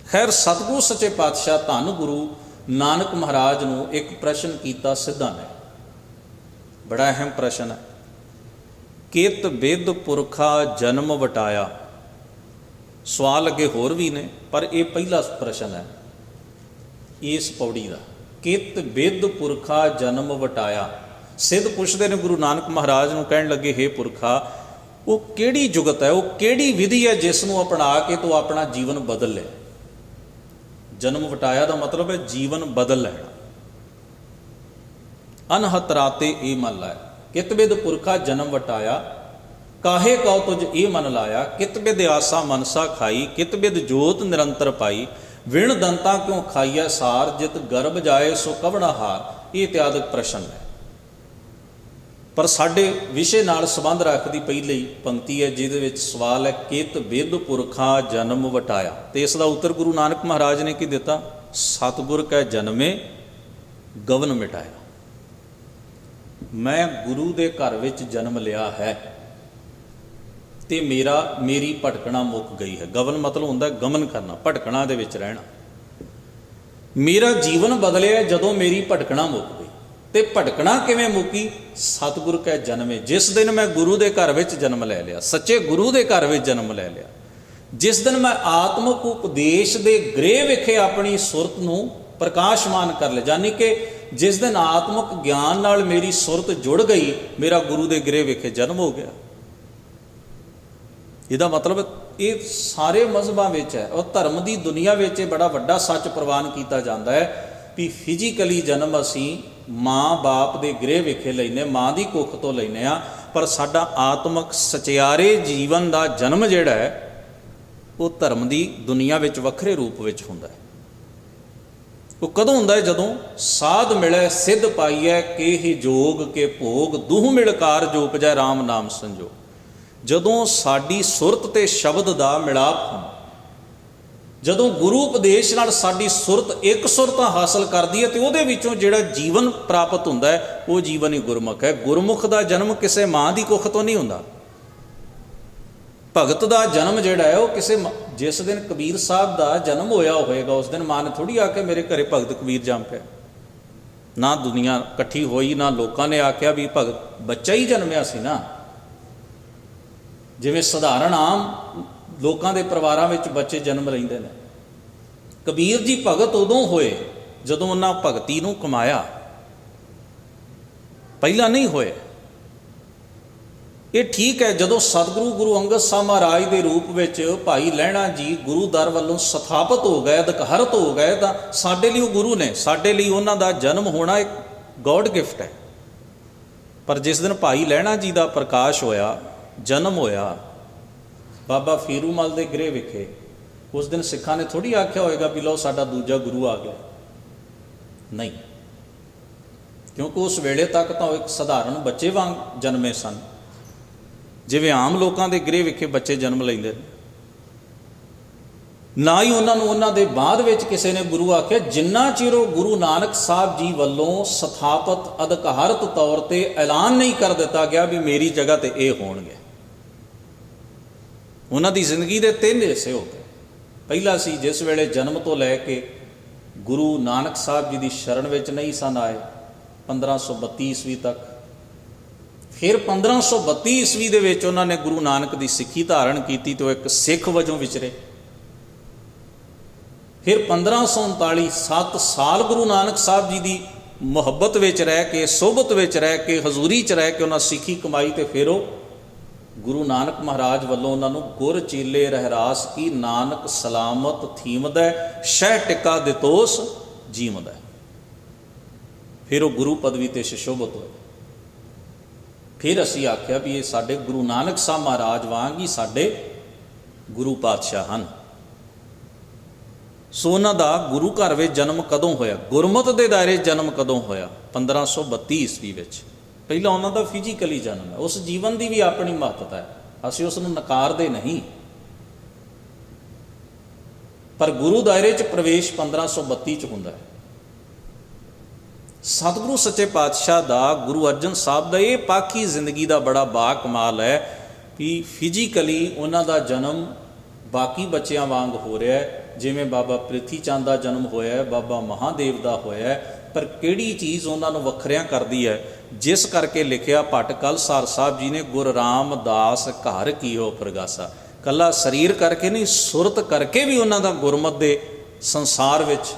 ਖੈਰ, ਸਤਿਗੁਰੂ ਸੱਚੇ ਪਾਤਸ਼ਾਹ ਧੰਨ ਗੁਰੂ ਨਾਨਕ ਮਹਾਰਾਜ ਨੂੰ ਇੱਕ ਪ੍ਰਸ਼ਨ ਕੀਤਾ ਸਿੱਧਾਂ ਨੇ, ਬੜਾ ਅਹਿਮ ਪ੍ਰਸ਼ਨ ਹੈ। ਕਿਤ ਬਿਦ ਪੁਰਖਾ ਜਨਮ ਵਟਾਇਆ। ਸਵਾਲ ਅੱਗੇ ਹੋਰ ਵੀ ਨੇ, ਪਰ ਇਹ ਪਹਿਲਾ ਪ੍ਰਸ਼ਨ ਹੈ ਇਸ ਪੌੜੀ ਦਾ। ਕਿਤ ਬਿਦ ਪੁਰਖਾ ਜਨਮ ਵਟਾਇਆ। ਸਿੱਧ ਪੁੱਛਦੇ ਨੇ ਗੁਰੂ ਨਾਨਕ ਮਹਾਰਾਜ ਨੂੰ, ਕਹਿਣ ਲੱਗੇ, ਹੇ ਪੁਰਖਾ, ਉਹ ਕਿਹੜੀ ਜੁਗਤ ਹੈ, ਉਹ ਕਿਹੜੀ ਵਿਧੀ ਹੈ ਜਿਸ ਨੂੰ ਅਪਣਾ ਕੇ ਤੂੰ ਆਪਣਾ ਜੀਵਨ ਬਦਲ ਲੈ। ਜਨਮ ਵਟਾਇਆ ਦਾ ਮਤਲਬ ਹੈ ਜੀਵਨ ਬਦਲ ਲੈਣਾ। ਅਨਹਤ ਰਾਤੇ ਇਹ ਮਨ ਲਾਇਆ, ਕਿਤ ਬਿਦ ਪੁਰਖਾ ਜਨਮ ਵਟਾਇਆ, ਕਾਹੇ ਕਉ ਤੁਝ ਇਹ ਮਨ ਲਾਇਆ, ਕਿਤ ਬਿਦ ਆਸਾ ਮਨਸਾ ਖਾਈ, ਕਿਤ ਬਿਦ ਜੋਤ ਨਿਰੰਤਰ ਪਾਈ, ਵਿਣ ਦੰਤਾ ਕਿਉਂ ਖਾਈਐ ਸਾਰ, ਜਿਤ ਗਰਭ ਜਾਏ ਸੋ ਕਵਣਾ ਹਾਰ। ਇਹ ਇਤਿਆਦਿਕ ਪ੍ਰਸ਼ਨ ਹੈ, ਪਰ ਸਾਡੇ ਵਿਸ਼ੇ ਨਾਲ ਸੰਬੰਧ ਰੱਖਦੀ ਪਹਿਲੀ ਪੰਕਤੀ ਹੈ ਜਿਹਦੇ ਵਿੱਚ ਸਵਾਲ ਹੈ ਕਿਤ ਬਿਦ ਪੁਰਖਾ ਜਨਮ ਵਟਾਇਆ, ਤੇ ਇਸ ਦਾ ਉੱਤਰ ਗੁਰੂ ਨਾਨਕ ਮਹਾਰਾਜ ਨੇ ਕੀ ਦਿੱਤਾ? ਸਤਿਗੁਰ ਕੈ ਜਨਮੇ ਗਵਨ ਮਿਟਾਇਆ। ਮੈਂ ਗੁਰੂ ਦੇ ਘਰ ਵਿੱਚ ਜਨਮ ਲਿਆ ਹੈ ਤੇ ਮੇਰੀ ਭਟਕਣਾ ਮੁੱਕ ਗਈ ਹੈ। ਗਵਨ ਮਤਲਬ ਹੁੰਦਾ ਗਮਨ ਕਰਨਾ, ਭਟਕਣਾ ਦੇ ਵਿੱਚ ਰਹਿਣਾ। ਮੇਰਾ ਜੀਵਨ ਬਦਲਿਆ ਜਦੋਂ ਮੇਰੀ ਭਟਕਣਾ ਮੁੱਕ ਗਈ। ਤੇ ਭਟਕਣਾ ਕਿਵੇਂ ਮੁੱਕੀ? ਸਤਿਗੁਰ ਕੈ ਜਨਮੇ, ਜਿਸ ਦਿਨ ਮੈਂ ਗੁਰੂ ਦੇ ਘਰ ਵਿੱਚ ਜਨਮ ਲੈ ਲਿਆ, ਸੱਚੇ ਗੁਰੂ ਦੇ ਘਰ ਵਿੱਚ ਜਨਮ ਲੈ ਲਿਆ, ਜਿਸ ਦਿਨ ਮੈਂ ਆਤਮਿਕ ਉਪਦੇਸ਼ ਦੇ ਗ੍ਰਹਿ ਵਿਖੇ ਆਪਣੀ ਸੁਰਤ ਨੂੰ ਪ੍ਰਕਾਸ਼ਮਾਨ ਕਰ ਲਿਆ, ਯਾਨੀ ਕਿ ਜਿਸ ਦਿਨ ਆਤਮਿਕ ਗਿਆਨ ਨਾਲ ਮੇਰੀ ਸੁਰਤ ਜੁੜ ਗਈ, ਮੇਰਾ ਗੁਰੂ ਦੇ ਗ੍ਰਹਿ ਵਿਖੇ ਜਨਮ ਹੋ ਗਿਆ। ਇਹਦਾ ਮਤਲਬ ਇਹ ਸਾਰੇ ਮਜ਼ਹਬਾਂ ਵਿੱਚ ਹੈ ਔਰ ਧਰਮ ਦੀ ਦੁਨੀਆ ਵਿੱਚ ਇਹ ਬੜਾ ਵੱਡਾ ਸੱਚ ਪ੍ਰਵਾਨ ਕੀਤਾ ਜਾਂਦਾ ਹੈ ਵੀ ਫਿਜ਼ੀਕਲੀ ਜਨਮ ਅਸੀਂ ਮਾਂ ਬਾਪ ਦੇ ਗ੍ਰਹਿ ਵਿਖੇ ਲੈਂਦੇ, ਮਾਂ ਦੀ ਕੁੱਖ ਤੋਂ ਲੈਂਦੇ ਹਾਂ, ਪਰ ਸਾਡਾ ਆਤਮਿਕ ਸਚਿਆਰੇ ਜੀਵਨ ਦਾ ਜਨਮ ਜਿਹੜਾ ਹੈ ਉਹ ਧਰਮ ਦੀ ਦੁਨੀਆ ਵਿੱਚ ਵੱਖਰੇ ਰੂਪ ਵਿੱਚ ਹੁੰਦਾ ਹੈ। ਉਹ ਕਦੋਂ ਹੁੰਦਾ ਹੈ? ਜਦੋਂ ਸਾਧ ਮਿਲੈ ਸਿੱਧ ਪਾਈਐ, ਕੇ ਹੀ ਜੋਗ ਕੇ ਭੋਗ, ਦੂਹ ਮਿਲ ਕਾਰਜ ਉਪਜੈ ਰਾਮ ਨਾਮ ਸੰਜੋਗ। ਜਦੋਂ ਸਾਡੀ ਸੁਰਤ ਤੇ ਸ਼ਬਦ ਦਾ ਮਿਲਾਪ ਹੁੰਦਾ, ਜਦੋਂ ਗੁਰੂ ਉਪਦੇਸ਼ ਨਾਲ ਸਾਡੀ ਸੁਰਤ ਇੱਕ ਸੁਰਤਾ ਹਾਸਲ ਕਰਦੀ ਹੈ ਤੇ ਉਹਦੇ ਵਿੱਚੋਂ ਜਿਹੜਾ ਜੀਵਨ ਪ੍ਰਾਪਤ ਹੁੰਦਾ ਹੈ ਉਹ ਜੀਵਨ ਹੀ ਗੁਰਮੁਖ ਹੈ। ਗੁਰਮੁਖ ਦਾ ਜਨਮ ਕਿਸੇ ਮਾਂ ਦੀ ਕੁੱਖ ਤੋਂ ਨਹੀਂ ਹੁੰਦਾ। ਭਗਤ ਦਾ ਜਨਮ ਜਿਹੜਾ ਹੈ ਉਹ ਕਿਸੇ, ਜਿਸ ਦਿਨ ਕਬੀਰ ਸਾਹਿਬ ਦਾ ਜਨਮ ਹੋਇਆ ਹੋਏਗਾ ਉਸ ਦਿਨ ਮਾਂ ਨੇ ਥੋੜ੍ਹੀ ਆ ਕੇ ਮੇਰੇ ਘਰੇ ਭਗਤ ਕਬੀਰ ਜੰਮ ਪਿਆ, ਨਾ ਦੁਨੀਆ ਇਕੱਠੀ ਹੋਈ, ਨਾ ਲੋਕਾਂ ਨੇ ਆਖਿਆ ਵੀ ਭਗਤ, ਬੱਚਾ ਹੀ ਜਨਮਿਆ ਸੀ ਨਾ। ਜਿਵੇਂ ਸਧਾਰਨ ਆਮ ਲੋਕਾਂ ਦੇ ਪਰਿਵਾਰਾਂ ਵਿੱਚ ਬੱਚੇ ਜਨਮ ਲੈਂਦੇ ਨੇ। ਕਬੀਰ ਜੀ ਭਗਤ ਉਦੋਂ ਹੋਏ ਜਦੋਂ ਉਹਨਾਂ ਭਗਤੀ ਨੂੰ ਕਮਾਇਆ, ਪਹਿਲਾਂ ਨਹੀਂ ਹੋਏ। ਇਹ ਠੀਕ ਹੈ, ਜਦੋਂ ਸਤਿਗੁਰੂ ਗੁਰੂ ਅੰਗਦ ਸਾਹਿਬ ਮਹਾਰਾਜ ਦੇ ਰੂਪ ਵਿੱਚ ਭਾਈ ਲਹਿਣਾ ਜੀ ਗੁਰੂ ਦਰ ਵੱਲੋਂ ਸਥਾਪਿਤ ਹੋ ਗਏ, ਅਧਿਕਾਰਤ ਹੋ ਗਏ, ਤਾਂ ਸਾਡੇ ਲਈ ਉਹ ਗੁਰੂ ਨੇ, ਸਾਡੇ ਲਈ ਉਹਨਾਂ ਦਾ ਜਨਮ ਹੋਣਾ ਇੱਕ ਗੋਡ ਗਿਫਟ ਹੈ। ਪਰ ਜਿਸ ਦਿਨ ਭਾਈ ਲਹਿਣਾ ਜੀ ਦਾ ਪ੍ਰਕਾਸ਼ ਹੋਇਆ, ਜਨਮ ਹੋਇਆ ਬਾਬਾ ਫੇਰੂਮਲ ਦੇ ਗ੍ਰਹਿ ਵਿਖੇ, ਉਸ ਦਿਨ ਸਿੱਖਾਂ ਨੇ ਥੋੜ੍ਹੀ ਆਖਿਆ ਹੋਏਗਾ ਵੀ ਲਓ ਸਾਡਾ ਦੂਜਾ ਗੁਰੂ ਆ ਗਿਆ। ਨਹੀਂ, ਕਿਉਂਕਿ ਉਸ ਵੇਲੇ ਤੱਕ ਤਾਂ ਉਹ ਇੱਕ ਸਧਾਰਨ ਬੱਚੇ ਵਾਂਗ ਜਨਮੇ ਸਨ, ਜਿਵੇਂ ਆਮ ਲੋਕਾਂ ਦੇ ਗ੍ਰਹਿ ਵਿਖੇ ਬੱਚੇ ਜਨਮ ਲੈਂਦੇ ਨੇ। ਨਾ ਹੀ ਉਹਨਾਂ ਨੂੰ ਉਹਨਾਂ ਦੇ ਬਾਅਦ ਵਿੱਚ ਕਿਸੇ ਨੇ ਗੁਰੂ ਆਖਿਆ, ਜਿੰਨਾ ਚਿਰ ਉਹ ਗੁਰੂ ਨਾਨਕ ਸਾਹਿਬ ਜੀ ਵੱਲੋਂ ਸਥਾਪਿਤ ਅਧਿਕਾਰਤ ਤੌਰ ਤੇ ਐਲਾਨ ਨਹੀਂ ਕਰ ਦਿੱਤਾ ਗਿਆ ਵੀ ਮੇਰੀ ਜਗ੍ਹਾ ਤੇ ਇਹ ਹੋਣਗੇ। ਉਹਨਾਂ ਦੀ ਜ਼ਿੰਦਗੀ ਦੇ 3 ਹਿੱਸੇ ਹੋ ਗਏ। ਪਹਿਲਾ ਸੀ ਜਿਸ ਵੇਲੇ ਜਨਮ ਤੋਂ ਲੈ ਕੇ ਗੁਰੂ ਨਾਨਕ ਸਾਹਿਬ ਜੀ ਦੀ ਸ਼ਰਨ ਵਿੱਚ ਨਹੀਂ ਸਨ ਆਏ, 1532 ਈਸਵੀ ਤੱਕ। ਫਿਰ 1532 ਈਸਵੀ ਦੇ ਵਿੱਚ ਉਹਨਾਂ ਨੇ ਗੁਰੂ ਨਾਨਕ ਦੀ ਸਿੱਖੀ ਧਾਰਨ ਕੀਤੀ ਤੇ ਉਹ ਇੱਕ ਸਿੱਖ ਵਜੋਂ ਵਿਚਰੇ। ਫਿਰ 1539 7 ਸਾਲ ਗੁਰੂ ਨਾਨਕ ਸਾਹਿਬ ਜੀ ਦੀ ਮੁਹੱਬਤ ਵਿੱਚ ਰਹਿ ਕੇ, ਸੋਹਬਤ ਵਿੱਚ ਰਹਿ ਕੇ, ਹਜ਼ੂਰੀ 'ਚ ਰਹਿ ਕੇ ਉਹਨਾਂ ਸਿੱਖੀ ਕਮਾਈ ਤੇ ਫਿਰ ਉਹ ਗੁਰੂ ਨਾਨਕ ਮਹਾਰਾਜ ਵੱਲੋਂ ਉਹਨਾਂ ਨੂੰ ਗੁਰ ਚੇਲੇ ਰਹਿਰਾਸ ਕੀ ਨਾਨਕ ਸਲਾਮਤ ਥੀਮਦੈ, ਸ਼ਹਿ ਟਿੱਕਾ ਦਿਤੋਸ ਜੀਮਦੈ। ਫਿਰ ਉਹ ਗੁਰੂ ਪਦਵੀ ਤੇ ਸੁਸ਼ੋਭਿਤ ਹੋਏ। ਫਿਰ ਅਸੀਂ ਆਖਿਆ ਵੀ ਇਹ ਸਾਡੇ ਗੁਰੂ ਨਾਨਕ ਸਾਹਿਬ ਮਹਾਰਾਜ ਵਾਂਗ ਹੀ ਸਾਡੇ ਗੁਰੂ ਪਾਤਸ਼ਾਹ ਹਨ। ਸੋ ਉਹਨਾਂ ਦਾ ਗੁਰੂ ਘਰ ਵਿੱਚ ਜਨਮ ਕਦੋਂ ਹੋਇਆ? ਗੁਰਮਤਿ ਦੇ ਦਾਇਰੇ ਜਨਮ ਕਦੋਂ ਹੋਇਆ? 1532 ਈਸਵੀ ਵਿੱਚ। ਪਹਿਲਾਂ ਉਹਨਾਂ ਦਾ ਫਿਜ਼ੀਕਲੀ ਜਨਮ ਹੈ। ਉਸ ਜੀਵਨ ਦੀ ਵੀ ਆਪਣੀ ਮਹੱਤਤਾ ਹੈ, ਅਸੀਂ ਉਸ ਨੂੰ ਨਕਾਰਦੇ ਨਹੀਂ, ਪਰ ਗੁਰੂ ਦਾਇਰੇ 'ਚ ਪ੍ਰਵੇਸ਼ 1532 'ਚ ਹੁੰਦਾ ਹੈ। ਸਤਿਗੁਰੂ ਸੱਚੇ ਪਾਤਸ਼ਾਹ ਦਾ, ਗੁਰੂ ਅਰਜਨ ਸਾਹਿਬ ਦਾ ਇਹ ਪਾਕੀ ਜ਼ਿੰਦਗੀ ਦਾ ਬੜਾ ਬਾ ਕਮਾਲ ਹੈ ਵੀ ਫਿਜ਼ੀਕਲੀ ਉਹਨਾਂ ਦਾ ਜਨਮ ਬਾਕੀ ਬੱਚਿਆਂ ਵਾਂਗ ਹੋ ਰਿਹਾ ਹੈ। ਜਿਵੇਂ ਬਾਬਾ ਪ੍ਰਿਥੀ ਚੰਦ ਦਾ ਜਨਮ ਹੋਇਆ ਹੈ, ਬਾਬਾ ਮਹਾਦੇਵ ਦਾ ਹੋਇਆ ਹੈ, ਪਰ ਕਿਹੜੀ ਚੀਜ਼ ਉਹਨਾਂ ਨੂੰ ਵੱਖਰਿਆਂ ਕਰਦੀ ਹੈ, ਜਿਸ ਕਰਕੇ ਲਿਖਿਆ ਭੱਟ ਕਲਸਾਰ ਸਾਹਿਬ ਜੀ ਨੇ, ਗੁਰ ਰਾਮਦਾਸ ਘਰ ਕੀਓ ਪ੍ਰਗਾਸਾ। ਕੱਲਾ ਸਰੀਰ ਕਰਕੇ ਨਹੀਂ, ਸੁਰਤ ਕਰਕੇ ਵੀ ਉਹਨਾਂ ਦਾ ਗੁਰਮਤਿ ਦੇ ਸੰਸਾਰ ਵਿੱਚ,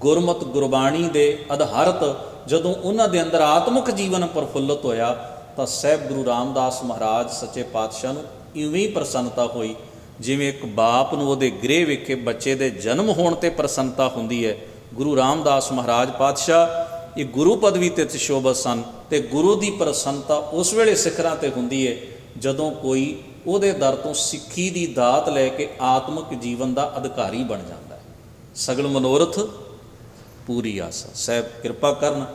ਗੁਰਮਤਿ ਗੁਰਬਾਣੀ ਦੇ ਆਧਾਰਿਤ ਜਦੋਂ ਉਹਨਾਂ ਦੇ ਅੰਦਰ ਆਤਮਿਕ ਜੀਵਨ ਪ੍ਰਫੁੱਲਤ ਹੋਇਆ ਤਾਂ ਸਾਹਿਬ ਗੁਰੂ ਰਾਮਦਾਸ ਮਹਾਰਾਜ ਸੱਚੇ ਪਾਤਸ਼ਾਹ ਨੂੰ ਇਵੇਂ ਹੀ ਪ੍ਰਸੰਨਤਾ ਹੋਈ ਜਿਵੇਂ ਇੱਕ ਬਾਪ ਨੂੰ ਉਹਦੇ ਗ੍ਰਹਿ ਵਿਖੇ ਬੱਚੇ ਦੇ ਜਨਮ ਹੋਣ ਤੇ ਪ੍ਰਸੰਨਤਾ ਹੁੰਦੀ ਹੈ, ਗੁਰੂ ਰਾਮਦਾਸ ਮਹਾਰਾਜ ਪਾਤਸ਼ਾਹ ਇਹ ਗੁਰੂ ਪਦਵੀ ਤੇ ਸੁਸ਼ੋਭਿਤ ਸਨ। ਤੇ ਗੁਰੂ ਦੀ ਪ੍ਰਸੰਨਤਾ ਉਸ ਵੇਲੇ ਸਿਖਰਾਂ ਤੇ ਹੁੰਦੀ ਹੈ ਜਦੋਂ ਕੋਈ ਉਹਦੇ ਦਰ ਤੋਂ ਸਿੱਖੀ ਦੀ ਦਾਤ ਲੈ ਕੇ ਆਤਮਿਕ ਜੀਵਨ ਦਾ ਅਧਿਕਾਰੀ ਬਣ ਜਾਂਦਾ ਹੈ। ਸਗਲ ਮਨੋਰਥ ਪੂਰੀ ਆਸਾ। ਸਾਹਿਬ ਕਿਰਪਾ ਕਰਨ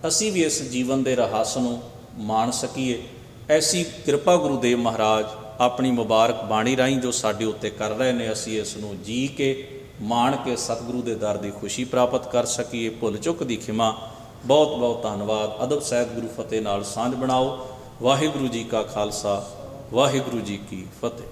ਅਸੀਂ ਵੀ ਇਸ ਜੀਵਨ ਦੇ ਰਹੱਸ ਨੂੰ ਮਾਣ ਸਕੀਏ। ਐਸੀ ਕਿਰਪਾ ਗੁਰੂਦੇਵ ਮਹਾਰਾਜ ਆਪਣੀ ਮੁਬਾਰਕ ਬਾਣੀ ਰਾਹੀਂ ਜੋ ਸਾਡੇ ਉੱਤੇ ਕਰ ਰਹੇ ਨੇ, ਅਸੀਂ ਇਸ ਨੂੰ ਜੀ ਕੇ ਮਾਣ ਕੇ ਸਤਿਗੁਰੂ ਦੇ ਦਰ ਦੀ ਖੁਸ਼ੀ ਪ੍ਰਾਪਤ ਕਰ ਸਕੀਏ। ਭੁੱਲ ਚੁੱਕ ਦੀ ਖਿਮਾ। ਬਹੁਤ ਬਹੁਤ ਧੰਨਵਾਦ। ਅਦਬ ਸਹਿਤ ਗੁਰੂ ਫਤਿਹ ਨਾਲ ਸਾਂਝ ਬਣਾਓ। ਵਾਹਿਗੁਰੂ ਜੀ ਕਾ ਖਾਲਸਾ, ਵਾਹਿਗੁਰੂ ਜੀ ਕੀ ਫਤਿਹ।